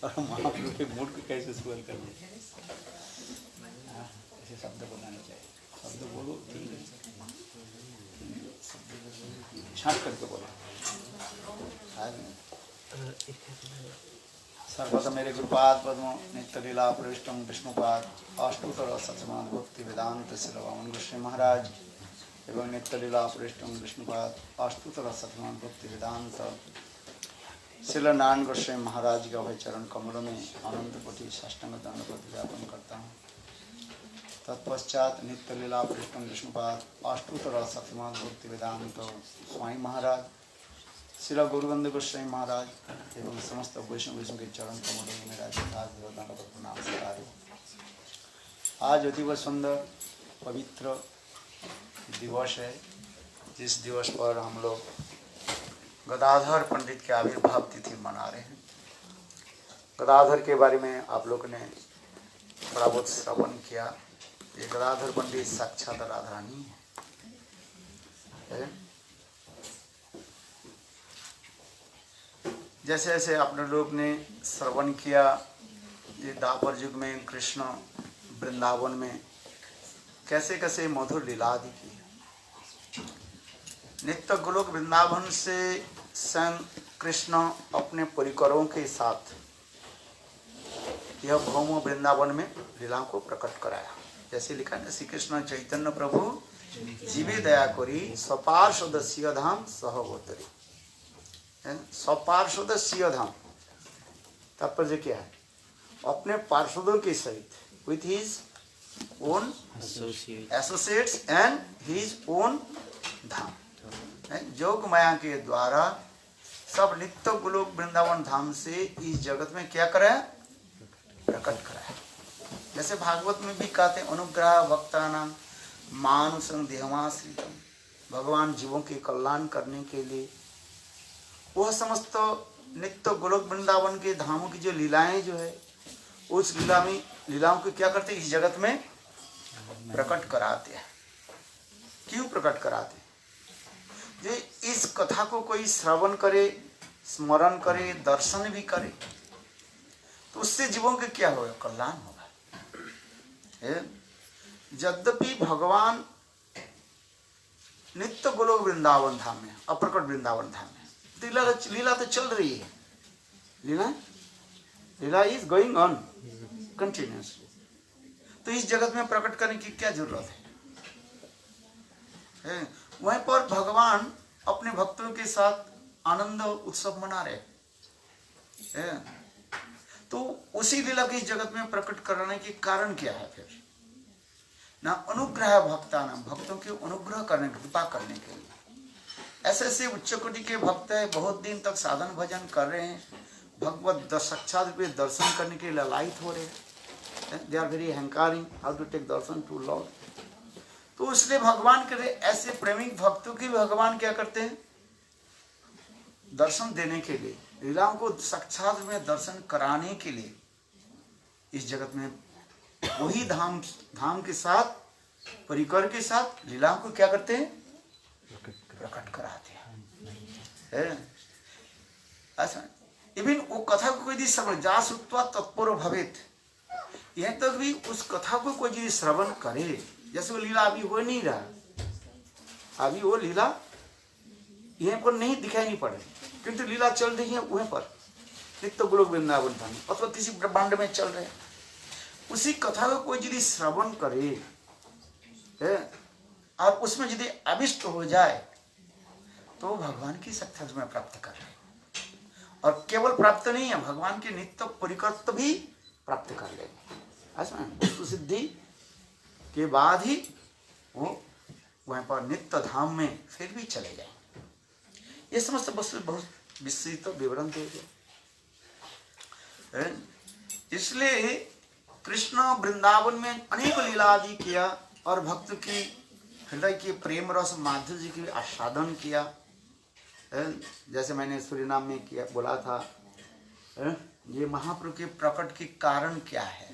और महाप्रभु के मूड को कैसे स्पॉइल कर दिया। ऐसे शब्द बनाने चाहिए, शब्द बोलो ठीक है, छाट करके बोलो। सर्वदा मेरे गुरुपाद पद्म नित्य लीला प्रविष्टम विष्णुपाद अष्टोत्तर सतमान भक्ति वेदांत श्रीवामन गोस्वामी महाराज एवं नित्य लीला प्रविष्टम विष्णुपाद अष्टोत्तर सतमान भक्ति वेदांत श्रील नारायण गोस्वामी महाराज के अभय चरण कमलों में आनंद कोटि साष्टांग दंडवत ज्ञापन करता हूँ। तत्पश्चात नित्य लीला प्रविष्टम विष्णुपाद अष्टोत्तर सतमान भक्ति वेदांत स्वामी महाराज श्रील गुरुगंध गोस्वामी महाराज एवं समस्त वैष्णव के चरण कमलों में मेरा दंडवत प्रणाम स्वीकार। आज अतीब सुंदर पवित्र दिवस है, जिस दिवस पर हम लोग गदाधर पंडित के आविर्भाव तिथि मना रहे हैं। गदाधर के बारे में आप लोग ने थोड़ा बहुत श्रवण किया। ये गदाधर पंडित साक्षात राधारानी है। जैसे जैसे अपने लोग ने श्रवण किया, ये द्वापर युग में कृष्ण वृंदावन में कैसे कैसे मधुर लीला आदि की। नित्य गोलोक वृंदावन से स्वयं कृष्ण अपने परिकरों के साथ यह भौम वृंदावन में लीलाओं को प्रकट कराया। जैसे लिखा है, श्री कृष्ण चैतन्य प्रभु जीवे दया करी स्वपार्षद सिंह धाम सहगोतरी। स्वपार्षद सिंह धाम तात्पर्य क्या है? अपने पार्षदों के सहित, with his own associates and his own dham, Jogmaya के द्वारा सब नित्य गोलोक वृंदावन धाम से इस जगत में क्या कराया? प्रकट कराया। जैसे भागवत में भी कहते हैं, अनुग्रह भक्तानां मानुषं देहमाश्रितम्, भगवान जीवों के कल्याण करने के लिए वह समस्त नित्य गोलोक वृंदावन के धामों की जो लीलाएं जो है, उस लीलाओं को क्या करते हैं? इस जगत में प्रकट कराते हैं। क्यों प्रकट कराते हैं? जो इस कथा को कोई श्रवण करे, स्मरण करे, दर्शन भी करे, तो उससे जीवों के क्या होगा? कल्याण होगा। यद्यपि भगवान नित्य गोलोक वृंदावन धाम में, अप्रकट वृंदावन धाम में लीला तो चल रही है। लीला इज गोइंग ऑन कंटिन्यूअसली। तो इस जगत में प्रकट करने की क्या जरूरत है? वहीं पर भगवान अपने भक्तों के साथ आनंद उत्सव मना रहे हैं। तो उसी लीला को इस जगत में प्रकट कराने के कारण क्या है? फिर ना अनुग्रह भक्ता ना, भक्तों के अनुग्रह करने, कृपा करने के लिए। ऐसे ऐसे उच्च कोटि के भक्त है, बहुत दिन तक साधन भजन कर रहे हैं, भगवत साक्षात रूप में दर्शन करने के लिए ललायित हो रहे हैं। They are very hankering how to take darshan to lord. तो इसलिए भगवान के ऐसे प्रेमिक भक्तों की भगवान क्या करते हैं? दर्शन देने के लिए, लीलाओं को साक्षात में दर्शन कराने के लिए इस जगत में वही धाम के साथ, परिकर के साथ लीलाओं को क्या करते हैं? प्रकट कराते हैं। ऐसा इवन वो कथा को कोई यदि श्रवण जा सुत्वा तत्पर भवेत, यह तक भी उस कथा को कोई यदि श्रवण करे, जैसे वो लीला अभी हो नहीं रहा, अभी वो लीला यहीं पर नहीं दिखाई नहीं पड़ रही, किंतु लीला चल रही है वहीं पर नित्य गोलोक वृंदावन धाम अथवा किसी ब्रह्मांड में चल रहे हैं। उसी कथा को कोई यदि श्रवण करे और उसमें यदि अभिष्ट हो जाए तो भगवान की साक्षात में प्राप्त कर रहे हैं। और केवल प्राप्त नहीं है, भगवान के नित्य परिकर्तव्य भी प्राप्त कर लेंगे। ऐसा सिद्धि के बाद ही वो वहीं पर नित्य धाम में फिर भी चले जाएंगे। ये समस्त वस्तु बहुत विस्तृत विवरण दे दिया। इसलिए कृष्ण वृंदावन में अनेक लीला आदि किया और भक्त की हृदय के प्रेम रस माधुर्य की आस्वादन किया। जैसे मैंने सूर्यनाम में किया बोला था, ये महाप्रभु के प्रकट के कारण क्या है?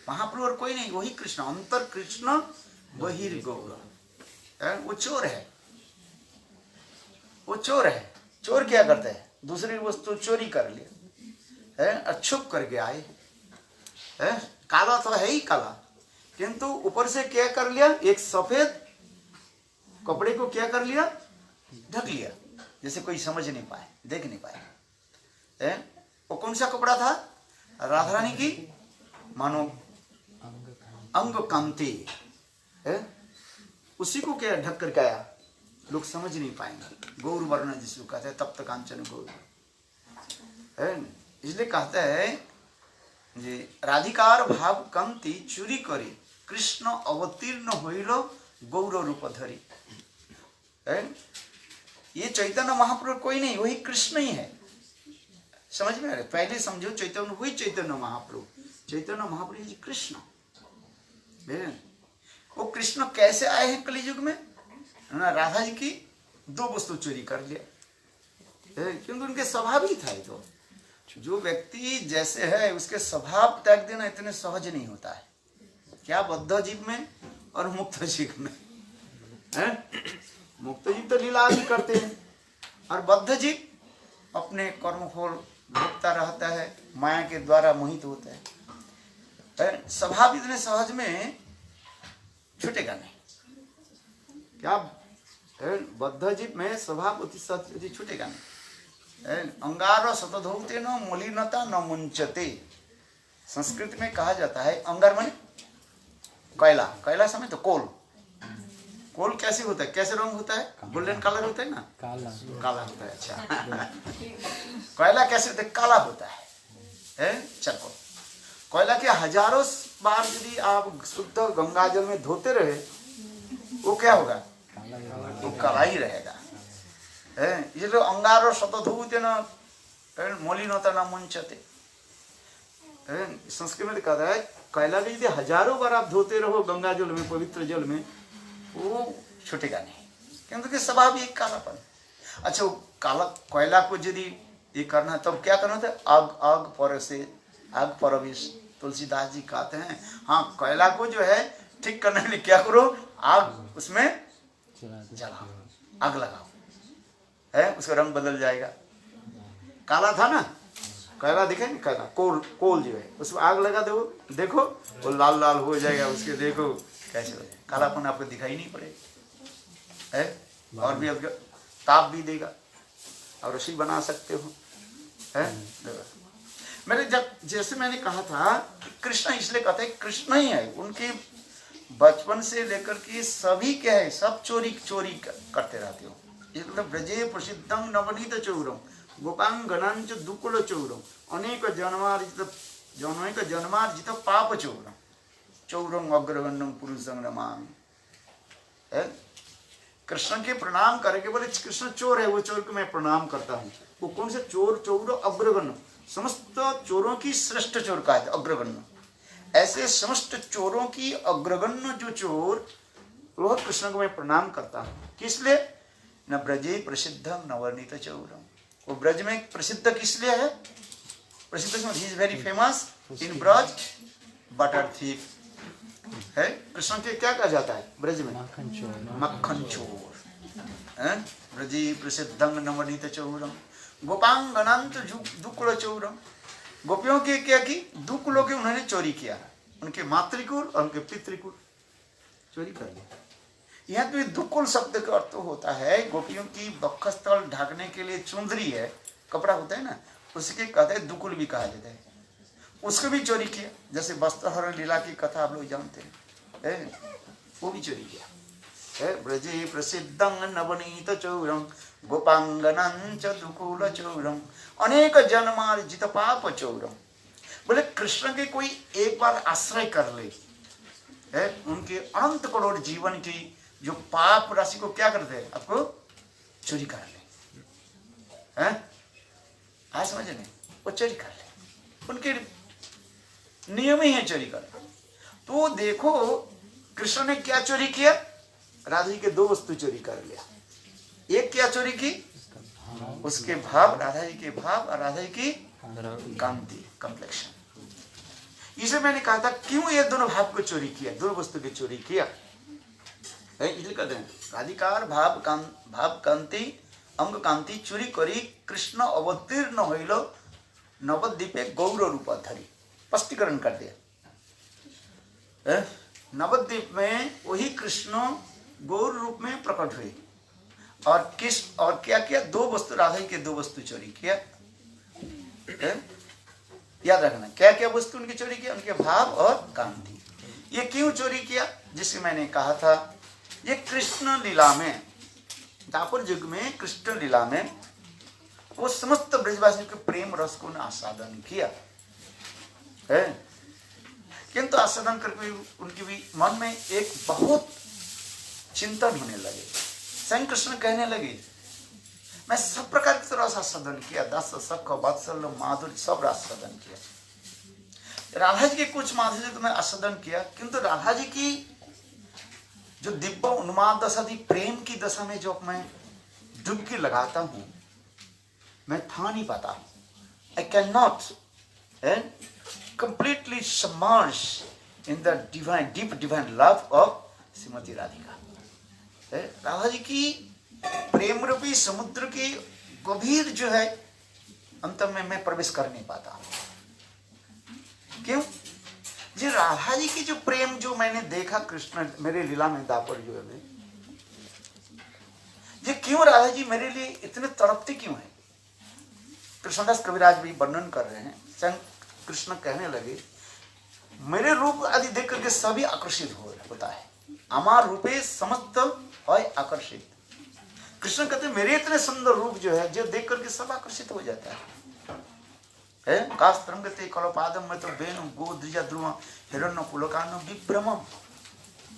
महाप्रभु और कोई नहीं, वही कृष्ण, अंतर कृष्ण बहिर्गौर। वो चोर है, वो चोर है। चोर क्या करता है? दूसरी वस्तु चोरी कर लिया, है, छुप करके आए है। काला तो है ही काला, किंतु ऊपर से क्या कर लिया, एक सफेद कपड़े को क्या कर लिया, ढक लिया, जैसे कोई समझ नहीं पाए, देख नहीं पाए है। वो कौन सा कपड़ा था, राधा रानी की मानो अंग कांति है, उसी को क्या ढक करके आया, लोग समझ नहीं पाएंगे। गौर वर्ण जिसको कहते हैं, तप्त कांचन गौर है। इसलिए कहते हैं जी, राधिकार भाव कांति चूरी करी कृष्ण अवतीर्ण होइलो गौर रूप धरी है। ये चैतन्य महाप्रभु कोई नहीं, वही कृष्ण ही है। समझ में आ रहा है? पहले समझो चैतन्य वही चैतन्य महाप्रभु, चैतन्य महाप्रभु जी कृष्ण है। वो कृष्ण कैसे आए हैं कलयुग में, राधा जी की दो वस्तु चोरी कर लिया, क्योंकि उनके स्वभाव ही था। ये तो जो व्यक्ति जैसे है उसके स्वभाव त्याग देना इतने सहज नहीं होता है। क्या बद्ध जीव में और मुक्त जीव में है? मुक्त जीव तो लीला आदि करते हैं, और बद्ध जीव अपने कर्मफल भोगता रहता है, माया के द्वारा मोहित होता है। स्वभाव इतने सहज में छूटेगा नहीं। क्या बद्ध जीव में स्वभाव अति सहज छूटेगा नहीं। अंगार शतधौते न मलिनता न मुंचते, संस्कृत में कहा जाता है। अंगार माने कोयला, कोयला समय तो कोल, कोल कैसे होता है, कैसे रंग होता है, गोल्डन कलर होता है ना, काला काला होता है। अच्छा कोयला कैसे होता है, काला होता है। चलो कोयला के हजारों बार यदि आप शुद्ध गंगा जल में धोते रहे, वो क्या होगा, वो काला ही रहेगा। ये जो अंगारो शतधूते न मलिनता न मुंचते, संस्कृत में कहता है कोयला भी यदि हजारों बार आप धोते रहो गंगा जल में, पवित्र जल में, वो छूटेगा नहीं, क्योंकि स्वभाव ही कालापन। अच्छा, वो काला कोयला को यदि ये करना तब क्या करना था, आग आग पर से आग परविश, तुलसीदास जी कहते हैं। हाँ, कोयला को जो है ठीक करने के लिए क्या करो, आग उसमें जलाओ, आग लगाओ है, उसका रंग बदल जाएगा। काला था ना कोयला, दिखे ना कोयला, कोल जो है उसमें आग लगा दो, देखो वो लाल लाल हो जाएगा, उसके देखो कैसे हो जाएगा, कालापन आपको दिखाई नहीं पड़ेगा है। और भी आपको ताप भी देगा और रसोई बना सकते हो है। मैंने जैसे मैंने कहा था कृष्ण इसलिए कहते हैं कृष्ण ही है, उनके बचपन से लेकर के सभी क्या है, सब चोरी करते रहते हो। मतलब ब्रजे प्रसिद्धं नवनीत चौरम गोपांगनांच दुकुल चौरम अनेक जन्मार्जित पाप चौरम चौरम अग्रगण्यम पुरुषं नमामि। कृष्ण के प्रणाम करके बोले कृष्ण चोर है, वो चोर को मैं प्रणाम करता हूँ। वो कौन से चोर, चौर अग्रगण्य, समस्त चोरों की श्रेष्ठ चोर का है अग्रगण्य। ऐसे समस्त चोरों की अग्रगण्य जो चोर, वह कृष्ण को मैं प्रणाम करता हूँ। किस लिए, न ब्रजे प्रसिद्धं नवनीत चौरम, वो ब्रज में प्रसिद्ध किस लिए है, प्रसिद्ध he is very famous in Braj, butter thief है। कृष्ण के क्या कहा जाता है ब्रज में, मक्खन चोर। ब्रजे प्रसिद्धं नवनीत चौरम गोपांगनांत दुकुल चौरम, गोपियों के क्या की, दुकुलों के उन्होंने चोरी किया, उनके मातृकुल और उनके पितृकुल चोरी कर लिया। यहाँ तो दुकुल शब्द का अर्थ होता है गोपियों की वक्षस्थल ढकने के लिए चुंदरी है, कपड़ा होता है ना, उसके कहते हैं दुकुल भी कहा जाता है। उसको भी चोरी किया, जैसे वस्त्रहरण लीला की कथा आप लोग जानते हैं, वो भी चोरी किया। ब्रजे प्रसिद्धं नवनीत चौरम गोपांगनांच दुकुल चौरम अनेक जन्मार्जित पाप चौरम। बोले कृष्ण के कोई एक बार आश्रय कर ले, उनके अनंत करोड़ जीवन की जो पाप राशि को क्या करते हैं, आपको चोरी कर ले। आज समझ नहीं, वो चोरी कर ले, उनके नियम ही है चोरी करना। तो देखो कृष्ण ने क्या चोरी किया, राधा जी के दो वस्तु चोरी कर लिया। एक क्या चोरी की, उसके भाव, राधा जी के भाव और राधा जी की कांति, कम्प्लेक्शन। इसे मैंने कहा था क्यों ये दोनों भाव को चोरी किया, दोनों वस्तु की चोरी किया, इसलिए कहते हैं राधिकार भाव कांति अंग कांति चोरी करी कृष्ण अवतीर्ण होइलो नवद्वीपे गौर रूपा धरी, स्पष्टीकरण कर दिया। नवद्वीप में वही कृष्ण गौर रूप में प्रकट हुए और क्या किया, दो वस्तु, राधा जी के दो वस्तु चोरी किया। याद रखना क्या क्या वस्तु उनकी चोरी किया, उनके भाव और कांति। ये क्यों चोरी किया, जिसे मैंने कहा था, ये कृष्ण लीला में, दापर युग में कृष्ण लीला में वो समस्त ब्रजवासियों के प्रेम रस को आस्वादन किया है, किंतु आस्वादन करके उनकी भी मन में एक बहुत चिंतन होने लगे। स्वयं कृष्ण कहने लगे, मैं सब प्रकार की तरह आस्वादन किया, दस सख वात्सल्य माधुर्य सब आस्वादन किया। राधा जी के कुछ माधुर्य तो मैं आस्वादन किया, किंतु राधा जी की जो दिव्य उन्माद दशा थी, प्रेम की दशा में जो मैं डुबकी लगाता हूं, मैं था नहीं पाता। I can not completely submerge in the divine, deep divine love of Shrimati Radhika. Radha ji की प्रेम रूपी समुद्र की गंभीर जो है अंत में मैं प्रवेश कर नहीं पाता। क्यों? जी राधा जी की जो प्रेम जो मैंने देखा कृष्ण मेरे लीला में, दापर जो है, ये क्यों राधा जी मेरे लिए इतने तड़पते क्यों है? कृष्णदास कविराज भी वर्णन कर रहे हैं। स्वयं कृष्ण कहने लगे, मेरे रूप आदि देख करके सभी आकर्षित होता है, अमार रूपे समस्त है आकर्षित। कृष्ण कहते मेरे इतने सुंदर रूप जो है, जो देख करके सब आकर्षित हो जाता है। कास्त्रंगते कलोपादम में तो बेनु गो द्विजा ध्रुव हिरण्य पुलकानो विभ्रमम।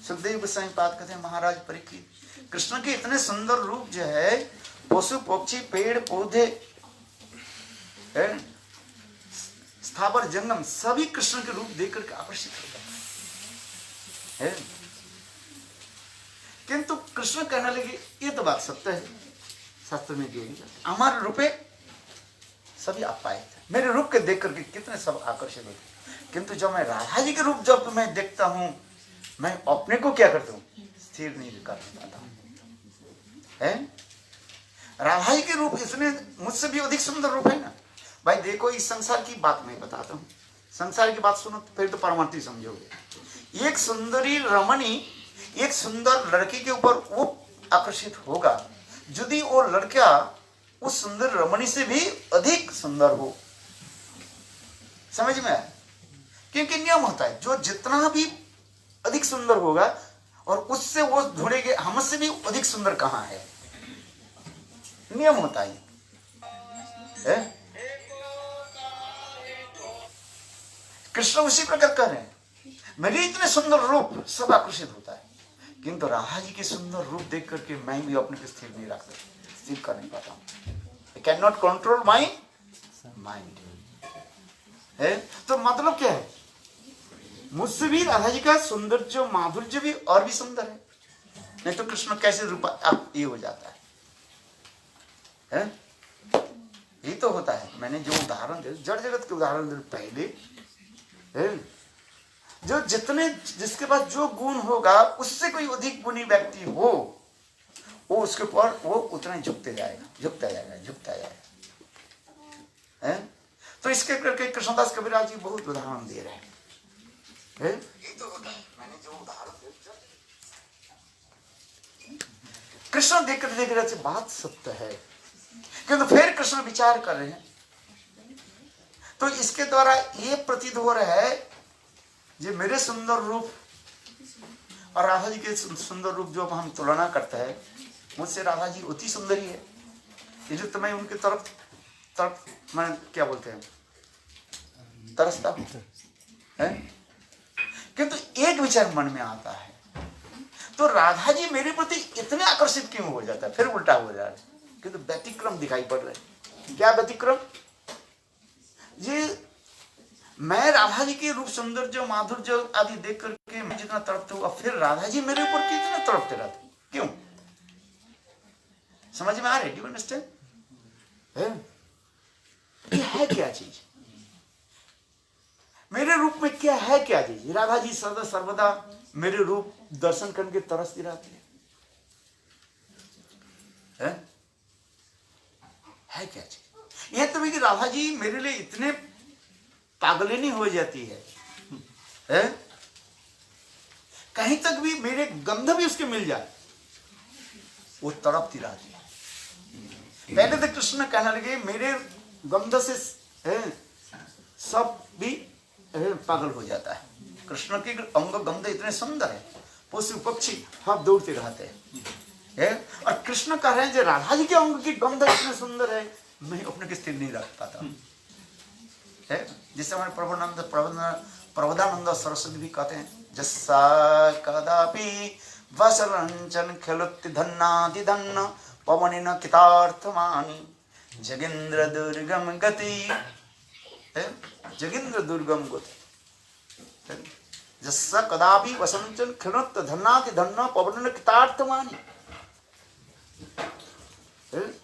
सुखदेव गोस्वामी पाद कहते हैं, महाराज परीक्षित, कृष्ण के इतने सुंदर रूप जो है, पशु पक्षी पेड़ पौधे स्थावर जंगम सभी कृष्ण के रूप देख करके आकर्षित हो जाते हैं। किंतु कृष्ण कहने लगे, ये तो बात सत्य है, शास्त्र में जो हमारे रूपे सभी आप पाए थे, मेरे रूप के देख करके कितने सब आकर्षित होते, किंतु जब मैं राधा जी के रूप जब मैं देखता हूं, मैं अपने को क्या करता हूं, स्थिर नहीं कर पाता है। राधा जी के रूप इसने मुझसे भी अधिक सुंदर रूप है ना भाई। देखो इस संसार की बात मैं बताता हूँ, संसार की बात सुनो फिर तो परमार्थी समझोगे। एक सुंदरी रमणी एक सुंदर लड़की के ऊपर वो आकर्षित होगा यदि वो लड़का उस सुंदर रमणी से भी अधिक सुंदर हो। समझ में आया? क्योंकि नियम होता है, जो जितना भी अधिक सुंदर होगा और उससे वो ढूंढेंगे हमसे भी अधिक सुंदर कहाँ है, नियम होता है। कृष्ण उसी प्रकार कर रहे हैं, मेरे इतने सुंदर रूप सब आकर्षित होता है, किंतु राधा जी के सुंदर रूप देख करके मैं भी अपने को स्थिर नहीं रखता, स्थिर कर नहीं पाता हूं। आई can not control my mind है। तो मतलब क्या है, मुझसे भी राधा जी का सौंदर्य माधुर्य भी और भी सुंदर है, नहीं तो कृष्ण कैसे रूप आप ये हो जाता है? यही तो होता है। मैंने जो उदाहरण दे, जड़ जगत के उदाहरण दे पहले है, जो जितने जिसके पास जो गुण होगा उससे कोई अधिक गुणी व्यक्ति हो, वो उसके ऊपर वो उतना झुकते जाएगा, झुकता जाएगा, झुकता जाएगा है? तो इसके करके कृष्णदास कविराज जी बहुत उदाहरण दे रहे हैं। यही तो होता है। मैंने जो उदाहरण दे, कृष्ण देख रहे से बात सत्य है, किंतु फिर कृष्ण विचार कर रहे हैं। तो इसके द्वारा ये प्रतीत हो रहा है, ये मेरे सुंदर रूप और राधा जी के सुंदर रूप जो हम तुलना करते हैं, मुझसे राधा जी अति सुंदरी है, इसलिए तो मैं उनके तरफ मैं क्या बोलते हैं, तरसता हूं है। किंतु एक विचार मन में आता है, तो राधा जी मेरे प्रति इतने आकर्षित क्यों हो जाता है? फिर उल्टा हो जा रहा है, किंतु व्यतिक्रम दिखाई पड़ रहा है। क्या व्यतिक्रम? ये मैं राधा जी के रूप सौंदर्य माधुर्य आदि देख करके मैं जितना तड़पता हूँ, फिर राधा जी मेरे ऊपर कितना तड़पते रहते, क्यों? समझ में आ रही? Do you understand? ये है क्या चीज? मेरे रूप में क्या है क्या चीज? राधा जी सदा सर्वदा मेरे रूप दर्शन करके तरसती रहती है क्या चीज? यह तो भी कि राधा जी मेरे लिए इतने पागलिनी हो जाती है? कहीं तक भी मेरे गंध भी उसके मिल जाए वो तड़पती रहती है। पहले तो कृष्ण कहने लगे मेरे गंध से सब भी पागल हो जाता है। कृष्ण के अंग गंध इतने सुंदर है, पशु पक्षी हम दौड़ते रहते हैं। और कृष्ण कह रहे हैं जो राधा जी के अंग की गंध इतने सुंदर है, मैं अपने की स्थिर नहीं रख पाता है। जिससे हमारे प्रबोधानंद सरस्वती भी कहते हैं, जस्सा कदापि वसरंचन खेलुत्ति धन्नादि धन्न पवनिन कितार्थमानि जगेंद्र दुर्गम गति, जगेंद्र दुर्गम गति। जस्सा कदापि वसंचन खेलुत्ति धन्नादि धन्न पवनिन कितार्थमानि।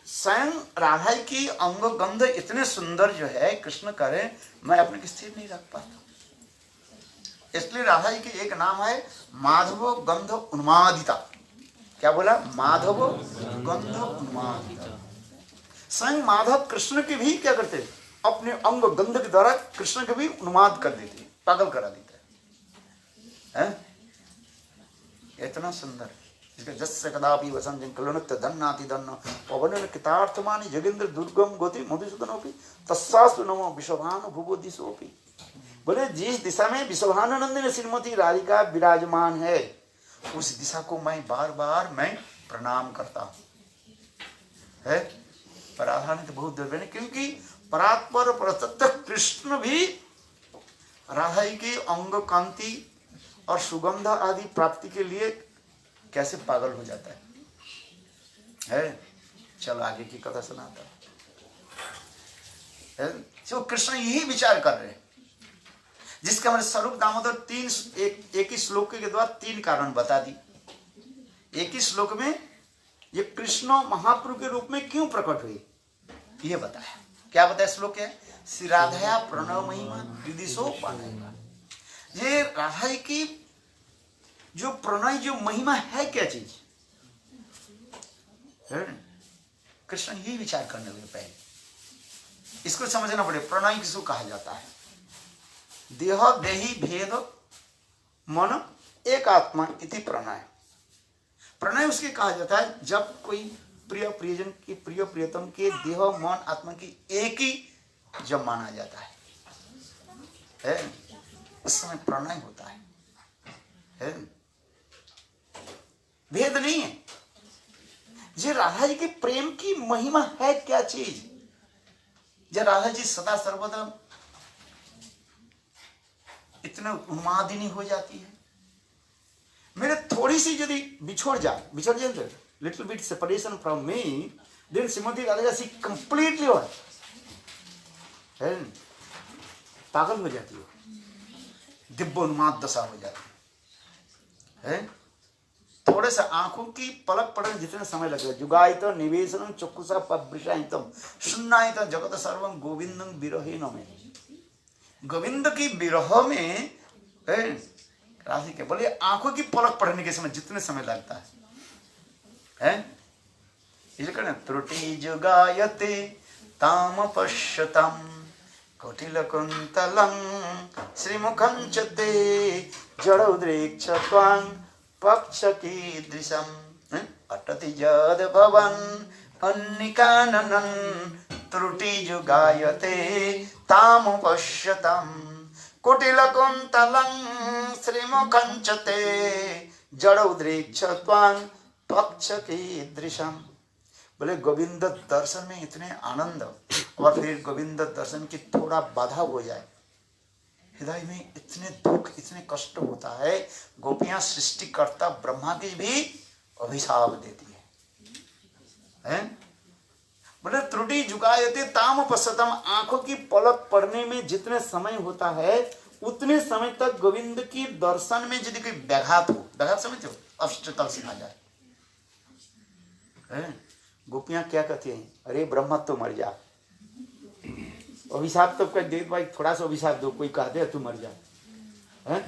स्वयं राधा की अंग गंध इतने सुंदर जो है, कृष्ण करे मैं अपने की स्थिर नहीं रख पाता। इसलिए राधा जी के एक नाम है माधव गंध उन्मादिता। क्या बोला? माधव गंध उन्मादिता। स्वयं माधव कृष्ण के भी क्या करते, अपने अंग गंध के द्वारा कृष्ण के भी उन्माद कर देते, पागल करा देते हैं। इतना सुंदर जस्य कदापि वसंत कलुनत धन्नाति धन्न पवन कितार्थमानि जगेंद्र दुर्गम गति मधुसूदनोपि तस्सास्तु नमो विश्वभानु भुवोदिशोपि। बोले जिस दिशा में विश्वभानुनंदिनी श्रीमती राधिका विराजमान है, उस दिशा को मैं बार बार मैं प्रणाम करता हूं। है पर राधा ने तो बहुत दुर्बल, क्योंकि परात्पर परतत्व कृष्ण भी राधा की अंग कांति और सुगंध आदि प्राप्ति के लिए कैसे पागल हो जाता है। चलो आगे की कथा सुनाता है। जो कृष्ण यही विचार कर रहे हैं, जिसके हमारे स्वरूप दामोदर एक ही श्लोक के द्वारा 3 कारण बता दी। एक ही श्लोक में ये कृष्ण महाप्रभु के रूप में क्यों प्रकट हुए ये बताया। क्या बताया श्लोक है? श्री राधा प्रणव महिमा विदिशो पाना। ये राधा की जो प्रणय जो महिमा है, क्या चीज? कृष्ण यही विचार करने लगे पहले। इसको समझना पड़े, प्रणय किसको कहा जाता है? देह देही भेद मन एक आत्मा इति प्रणय। प्रणय उसके कहा जाता है जब कोई प्रिय प्रियजन की प्रिय प्रियतम के देह मन आत्मा की एक ही जब माना जाता है, उस समय प्रणय होता है। भेद नहीं है। ये राधा जी के प्रेम की महिमा है क्या चीज? जब राधा जी सदा सर्वदा इतना उन्मादिनी हो जाती है, मेरे थोड़ी सी यदि बिछड़ जाए little bit separation from me, then Shrimati Radhika she completely पागल हो जाती है, दिव्य उन्माद दशा हो जाती है। थोड़े से आंखों की पलक पड़ने जितने समय लगेगा, जुगायित निवेशनम चक्षुषा पवृषायितम शून्यायित जगत सर्वम गोविंदम विरहीन में। गोविंद की विरह में राधे के बोले आंखों की पलक पड़ने के समय जितने समय लगता है, इसलिए त्रुटि जुगायते ताम पश्यतम कोटिल कुंतलम श्रीमुखं च ते जड़ोद्रेक्ष त्वां पक्ष की दृशम अटति जद भवन अन्निकाननं त्रुटि जुगायते ताम पश्यतम कुटिल कुंतलं श्रीमुखं च ते जड़ोद्रेक्ष त्वां पक्ष की दृशम। बोले गोविंद दर्शन में इतने आनंद, और फिर गोविंद दर्शन की थोड़ा बाधा हो जाए, हृदय में इतने दुख इतने कष्ट होता है। गोपियां सृष्टिकर्ता ब्रह्मा की भी अभिशाप देती है। बोले त्रुटि जुगायते ताम पश्यतम, आंखों की पलक पड़ने में जितने समय होता है उतने समय तक गोविंद की दर्शन में यदि कोई व्याघात हो, व्याघात समझते हो, अष्टतल से आ जाए, गोपियां क्या कहती हैं? अरे ब्रह्मा तो मर जा, अभिशाप तो कर दे भाई, थोड़ा सा अभिशाप दो, कोई कह दे तू मर जा, है?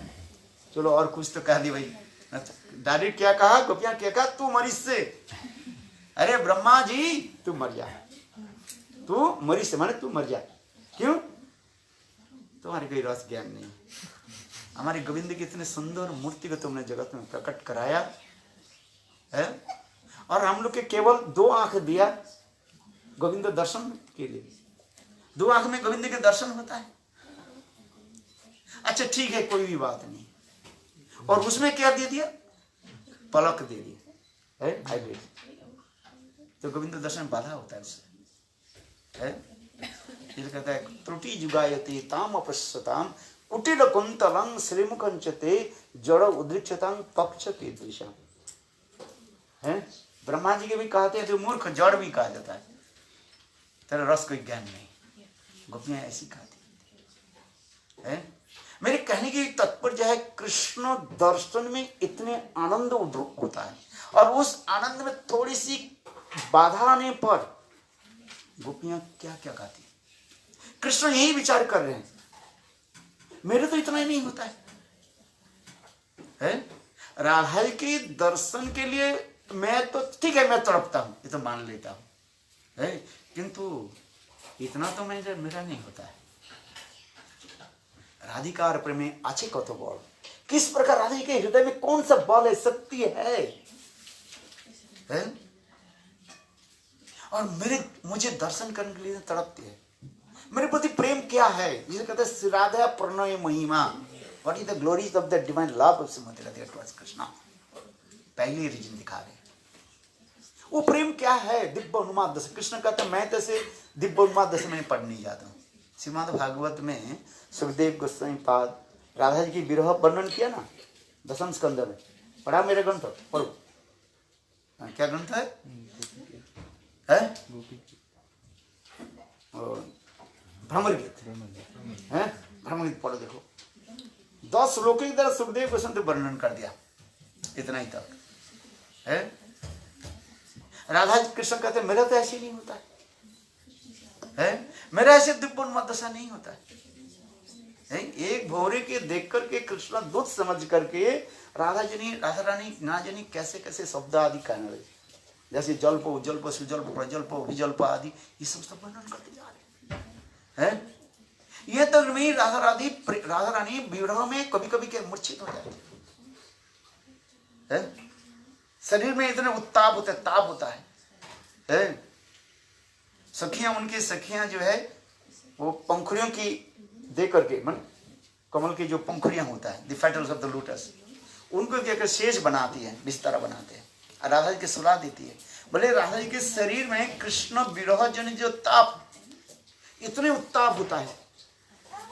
चलो और कुछ तो कह दी भाई, डायरेक्ट क्या कहा? गोपियां क्या कहा? तू मर इससे, अरे ब्रह्मा जी तू मर जा, तू मरी से माने तू मर जा। क्यों? तुम्हारे कोई रस ज्ञान नहीं। हमारे गोविंद की इतने सुंदर मूर्ति को तुमने जगत में प्रकट कराया है, और हम लोग के केवल 2 आंख दिया गोविंद दर्शन के लिए। 2 आंख में गोविंद के दर्शन होता है। अच्छा ठीक है, कोई भी बात नहीं। और उसमें क्या दे दिया? पलक दे दिया है, हाइब्रिड। तो गोविंद दर्शन में बाधा होता है उससे, है। ये कहता है त्रुटि जुगायते ताम अपश्यताम कुटिल कुंतलं श्रीमुखंचते जड़ उद्रिक्षतां पक्ष के दिशा, है। ब्रह्मा जी के भी कहते हैं तो मूर्ख जड़ भी कहा जाता है, तेरा रस कोई ज्ञान नहीं। गोपियां ऐसी कहती है। मेरे कहने की तात्पर्य है कृष्ण दर्शन में इतने आनंद होता है, और उस आनंद में थोड़ी सी बाधा आने पर गोपियां क्या क्या गाती है। कृष्ण यही विचार कर रहे हैं, मेरे तो इतना ही नहीं होता है? राधा के दर्शन के लिए मैं तो ठीक है, मैं तड़पता हूं, ये तो मान लेता हूं, है, किंतु इतना तो मेरा नहीं होता है। राधिकार प्रेमे आछे कत बल, किस प्रकार राधा के हृदय में कौन सा बल है, शक्ति है? और मुझे दर्शन करने के लिए तड़पती है। मेरे प्रति प्रेम क्या है, जिसे कहते हैं राधा प्रणय महिमा। What is the glories of the divine love of Shrimati Radhika towards Krishna. पहले रीजन दिखा रहे, वो प्रेम क्या है? दिव्य उन्माद दशा। कृष्ण कहते हैं मैं तैसे दिव्य उन्माद दशा में पढ़ नहीं जाता हूँ। श्रीमद् भागवत में सुखदेव गोस्वामी पाद राधा जी की विरह वर्णन किया ना, 10वें स्कंद में। पढ़ा मेरे ग्रंथ? पढ़ो। क्या ग्रंथ है? भ्रमर गीत है। भ्रमर गीत पढ़ो, देखो 10 श्लोकों की तरह सुखदेव गोस्वामी ने वर्णन कर दिया, इतना ही तक है। राधा कृष्ण कहते हैं मेरा तो ऐसे नहीं होता है, मेरा ऐसे दिव्य उन्माद दशा नहीं होता है। एक भौरे के देख करके कृष्ण दूध समझ करके राधा रानी ना जानी कैसे कैसे शब्द आदि कहने लगे, जैसे जल्प उज्जल्प सुजल्प प्रजल्प विजल्प आदि, ये सब वर्णन करते जा रहे हैं। ये तो नहीं, राधा रानी विरह में कभी कभी क्या मूर्छित हो जाती है। शरीर में इतने उत्ताप होता है, ताप होता है। सखियां, उनकी सखियां जो है वो पंखुड़ियों की दे करके, मन कमल की जो पंखुड़ियां होता है, the petals of the lotus, उनको क्या कर शेष बनाती है, बिस्तर बनाते हैं, राधा जी की सुला देती है। बोले राधा जी के शरीर में कृष्ण विरह जनित जो ताप, इतने उत्ताप होता है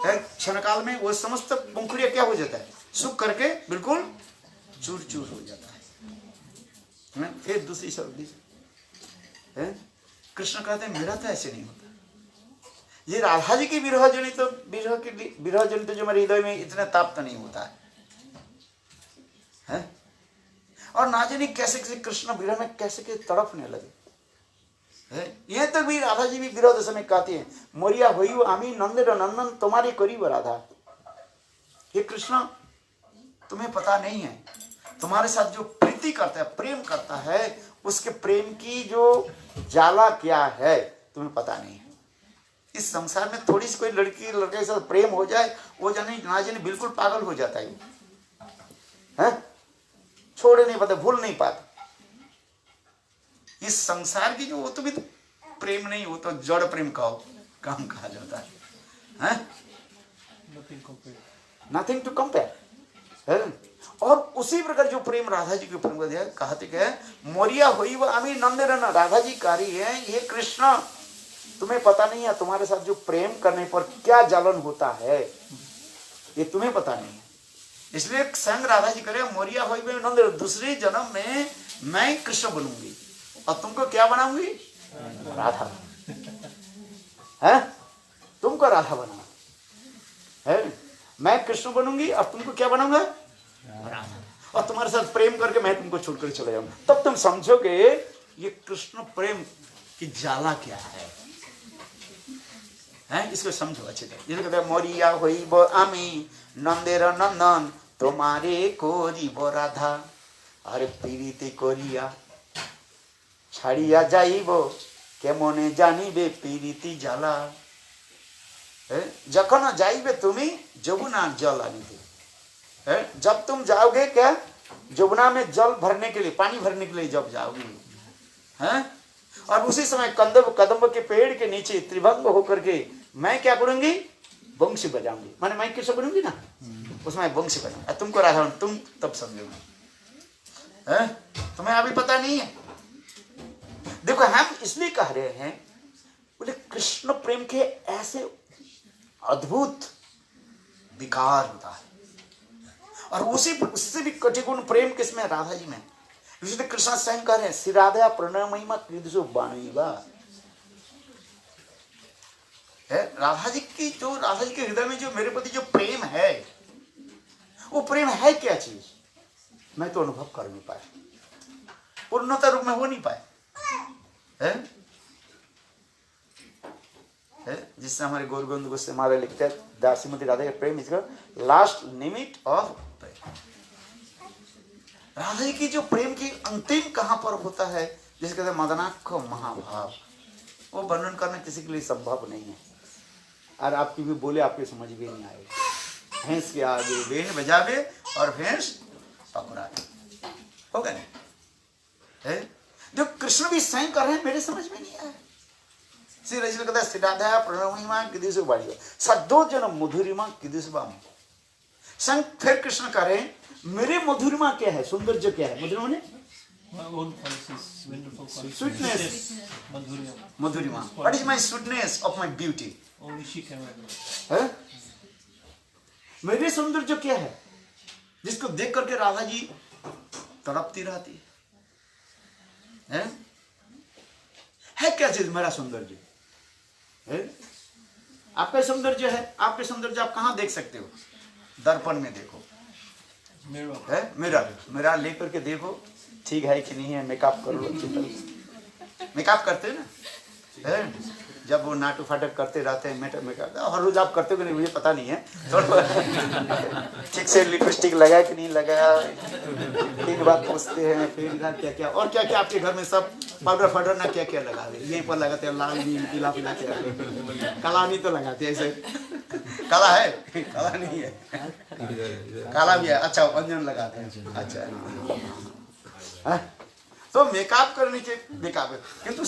क्षण काल में वो समस्त पंखुड़ियां क्या हो जाता है, सूख करके बिल्कुल चूर चूर हो जाता है। फिर दूसरी शब्द कृष्ण कहते हैं मेरा तो ऐसे नहीं होता। ये राधा जी की विरह जनित जो मेरे हृदय में इतना ताप तो नहीं होता है। और ना जाने कैसे कैसे कृष्ण विरह में कैसे कैसे तड़पने लगे। यह तक भी राधा जी भी विरह दशा में कहती है, मोरिया हुई आमी नंदन नंदन तुम्हारी करीब राधा। ये कृष्ण तुम्हें पता नहीं है, तुम्हारे साथ जो प्रीति करता है, प्रेम करता है, उसके प्रेम की जो जाला क्या है तुम्हें पता नहीं है। इस संसार में थोड़ी सी कोई लड़की लड़के के साथ प्रेम हो जाए, वो जाने ना जाने बिल्कुल पागल हो जाता है, छोड़ नहीं पाता, भूल नहीं पाता। इस संसार की जो वो तो भी तो प्रेम नहीं, वो तो जड़ प्रेम काम कहा जाता है। Nothing to compare. और उसी प्रकार जो प्रेम राधा जी के ऊपर कहते कि मोरिया हुई वो आमी नंदन, राधा जी कारी है, ये कृष्ण तुम्हें पता नहीं है, तुम्हारे साथ जो प्रेम करने पर क्या जलन होता है ये तुम्हें पता नहीं है। इसलिए संग राधा जी करे मोरिया हुई वो नंदन, दूसरे जन्म में मैं कृष्ण बनूंगी और तुमको क्या बनाऊंगी, राधा है, तुमको राधा बना है। मैं कृष्ण बनूंगी और तुमको क्या बनाऊंगा, राधा। और तुम्हारे साथ प्रेम करके मैं तुमको छोड़कर चले जाऊंगा। तब तुम समझोगे ये कृष्ण प्रेम की जाला क्या है, इसको समझो अच्छे से। जैसे कहते हैं मोरिया हुई वो आमी नंदेर नंदन तुम्हारे कोरी वो राधा, अरे पीड़ित कोरिया छाड़िया जाइब কেমনে জানিবে প্রীতি জ্বালা। যখন जाइबे তুমি যमुना जल आनिते, जब तुम जाओगे क्या यमुना में जल भरने के लिए, पानी भरने के लिए जब जाओगे, हैं, और उसी समय कदम्ब के पेड़ के नीचे त्रिभंग होकर के मैं क्या करूंगी, बंशी बजाऊंगी। माने मैं किसको बनूंगी ना, उसमें बंशी बजाऊंगी। तुमको राधा तुम तब समझोगे, तुम्हें अभी पता नहीं है। देखो हम इसलिए कह रहे हैं, बोले कृष्ण प्रेम के ऐसे अद्भुत विकार होता है, और उससे भी कटिगुण प्रेम किसमें, राधा जी में। इसलिए कृष्ण स्वयं कह रहे हैं, श्री राधा प्रणय महिमा कृदसो बाणीवा। राधा जी की जो, राधा जी के हृदय में जो मेरे प्रति जो प्रेम है, वो प्रेम है क्या चीज, मैं तो अनुभव कर नहीं पाया, पूर्णता रूप में हो नहीं पाया। जिससे हमारे गौरगोविंद गोस्वामी महाराज लिखते हैं, दासीमती राधा का प्रेम इसका लास्ट लिमिट ऑफ प्रेम। राधा जी की जो प्रेम की अंतिम कहां पर होता है, जिसे कहते हैं मदनाख महाभाव, वो वर्णन करना किसी के लिए संभव नहीं है। और आपकी भी बोले आपके समझ भी नहीं आएगा। भैंस के आगे बेन बजावे और भैंस पकड़ावे, होगा नहीं। जो कृष्ण भी स्वयं कर रहे हैं, मेरे समझ में नहीं आया। श्री रजनी कहता है, श्रीराधा प्रणमिमा किदिशु बाड़ियो सद्दो जन मधुरिमा किदिशु बाम। संग फिर कृष्ण कह रहे हैं, मेरे मधुरिमा क्या है, सौंदर्य क्या है, मधुरिमा ने sweetness, Madhurima. What is my sweetness of my beauty? मेरे सौंदर्य क्या है, जिसको देख करके राधा जी तड़पती रहती है क्या चीज मेरा सौंदर्य है? आपका सौंदर्य है, आपके सौंदर्य आप कहाँ देख सकते हो, दर्पण में देखो, मिरर लेकर के देखो ठीक है कि नहीं है, मेकअप करो, मेकअप करते हैं ना, जब वो नाटक फाटक करते रहते हैं, मेकअप हर रोज आप करते हो कि नहीं मुझे पता नहीं है, ठीक से लिपस्टिक लगाया कि नहीं लगाया, तीन बार पूछते हैं, फिर क्या क्या और क्या क्या आपके घर में सब पाउडर फाउडर ना क्या क्या लगा दे, यहीं पर लगाते हैं लाल नीम पीला पीला क्या, काला नहीं तो लगाते हैं ऐसे, काला है, काला नहीं है, काला भी है, अच्छा अंजन लगाते हैं, अच्छा तो मेकअप करने के मेकअप किंतु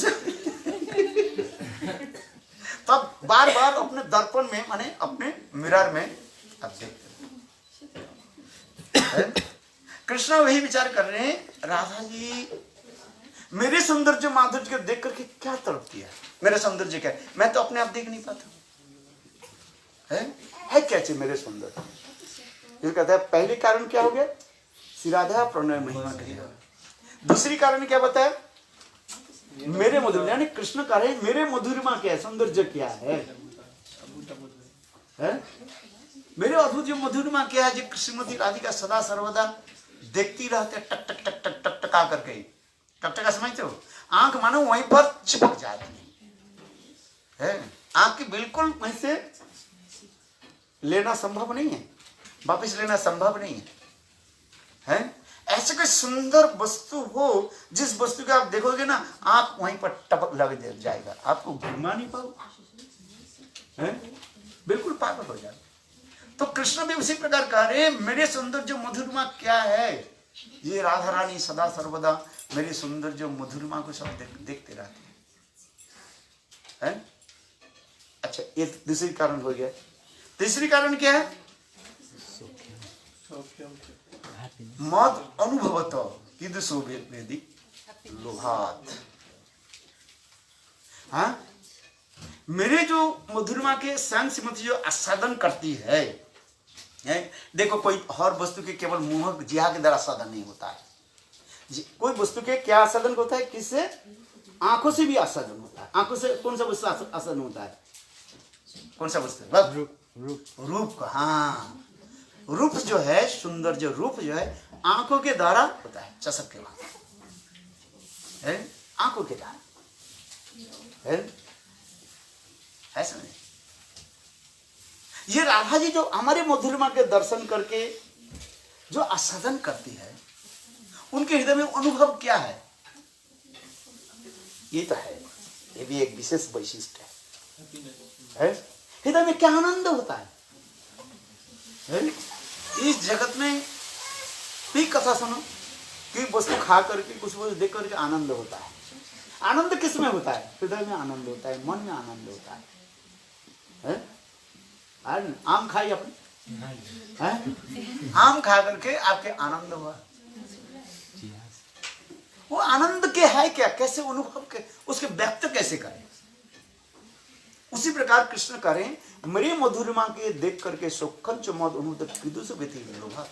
तब बार बार अपने दर्पण में माने अपने मिरर में अब देखते कृष्ण वही विचार कर रहे हैं, राधा जी मेरे सौंदर्य माधुर्य को देख करके क्या तड़पती है, मेरा सौंदर्य क्या है, मैं तो अपने आप देख नहीं पाता है क्या चीज मेरे सौंदर्य। ये कहता है पहले कारण क्या हो गया, श्री राधा प्रणय महिमा कहिए। दूसरी कारण क्या बताया, मेरे मधुर, यानी कृष्ण कह रहे मेरे मधुरिमा क्या है, सौंदर्य क्या है? मेरे अद्भुत जो मधुरिमा क्या है, जो श्रीमती राधिका सदा सर्वदा देखती रहते टक टक टक टक टक टका करके, टकटका समझते हो, आंख मानो वहीं पर चिपक जाती है, आंख की बिल्कुल वहीं से लेना संभव नहीं है, वापिस लेना संभव नहीं है। ऐसे कोई सुंदर वस्तु हो जिस वस्तु को आप देखोगे ना आप वहीं पर टपक लग जाएगा, आपको घुमा नहीं पाओगे, बिल्कुल पागल हो जाएगा। तो कृष्ण भी उसी प्रकार कह रहे मेरे सौंदर्य मधुरिमा क्या है, ये राधा रानी सदा सर्वदा मेरे सौंदर्य मधुरिमा को सब देखते रहते हैं। अच्छा ये दूसरी कारण हो गया। तीसरी कारण क्या है, मद अनुभवत कीदृशो वेदी लोभात। हाँ मेरे जो मधुरिमा के संग श्रीमती जो आस्वादन करती है, देखो कोई हर वस्तु के केवल मुंह जिहा के द्वारा आस्वादन नहीं होता है, कोई वस्तु के क्या आस्वादन होता है, किससे, आंखों से भी आस्वादन होता है। आंखों से कौन सा वस्तु आस्वादन होता है, कौन सा वस्तु, रूप का। हाँ रूप जो है, सुंदर जो रूप जो है आंखों के द्वारा होता है, चषक के बाद आंखों के द्वारा है समझे। ये राधा जी जो हमारे मधुरिमा के दर्शन करके जो आस्वादन करती है, उनके हृदय में अनुभव क्या है, ये तो है ये भी एक विशेष वैशिष्ट है? हृदय में क्या आनंद होता है? इस जगत में भी कथा सुनो कि वस्तु खा करके कुछ वस्तु देख करके आनंद होता है। आनंद किस में होता है? हृदय में आनंद होता है, मन में आनंद होता है? आम खाई आपने? आम खा करके आपके आनंद हुआ। वो आनंद के है क्या, कैसे अनुभव के, उसके व्यक्त कैसे करें? उसी प्रकार कृष्ण करें, मेरे मधुरिमा के देख करके सुखंच मद अनुदक विदुष व्यति लोभा।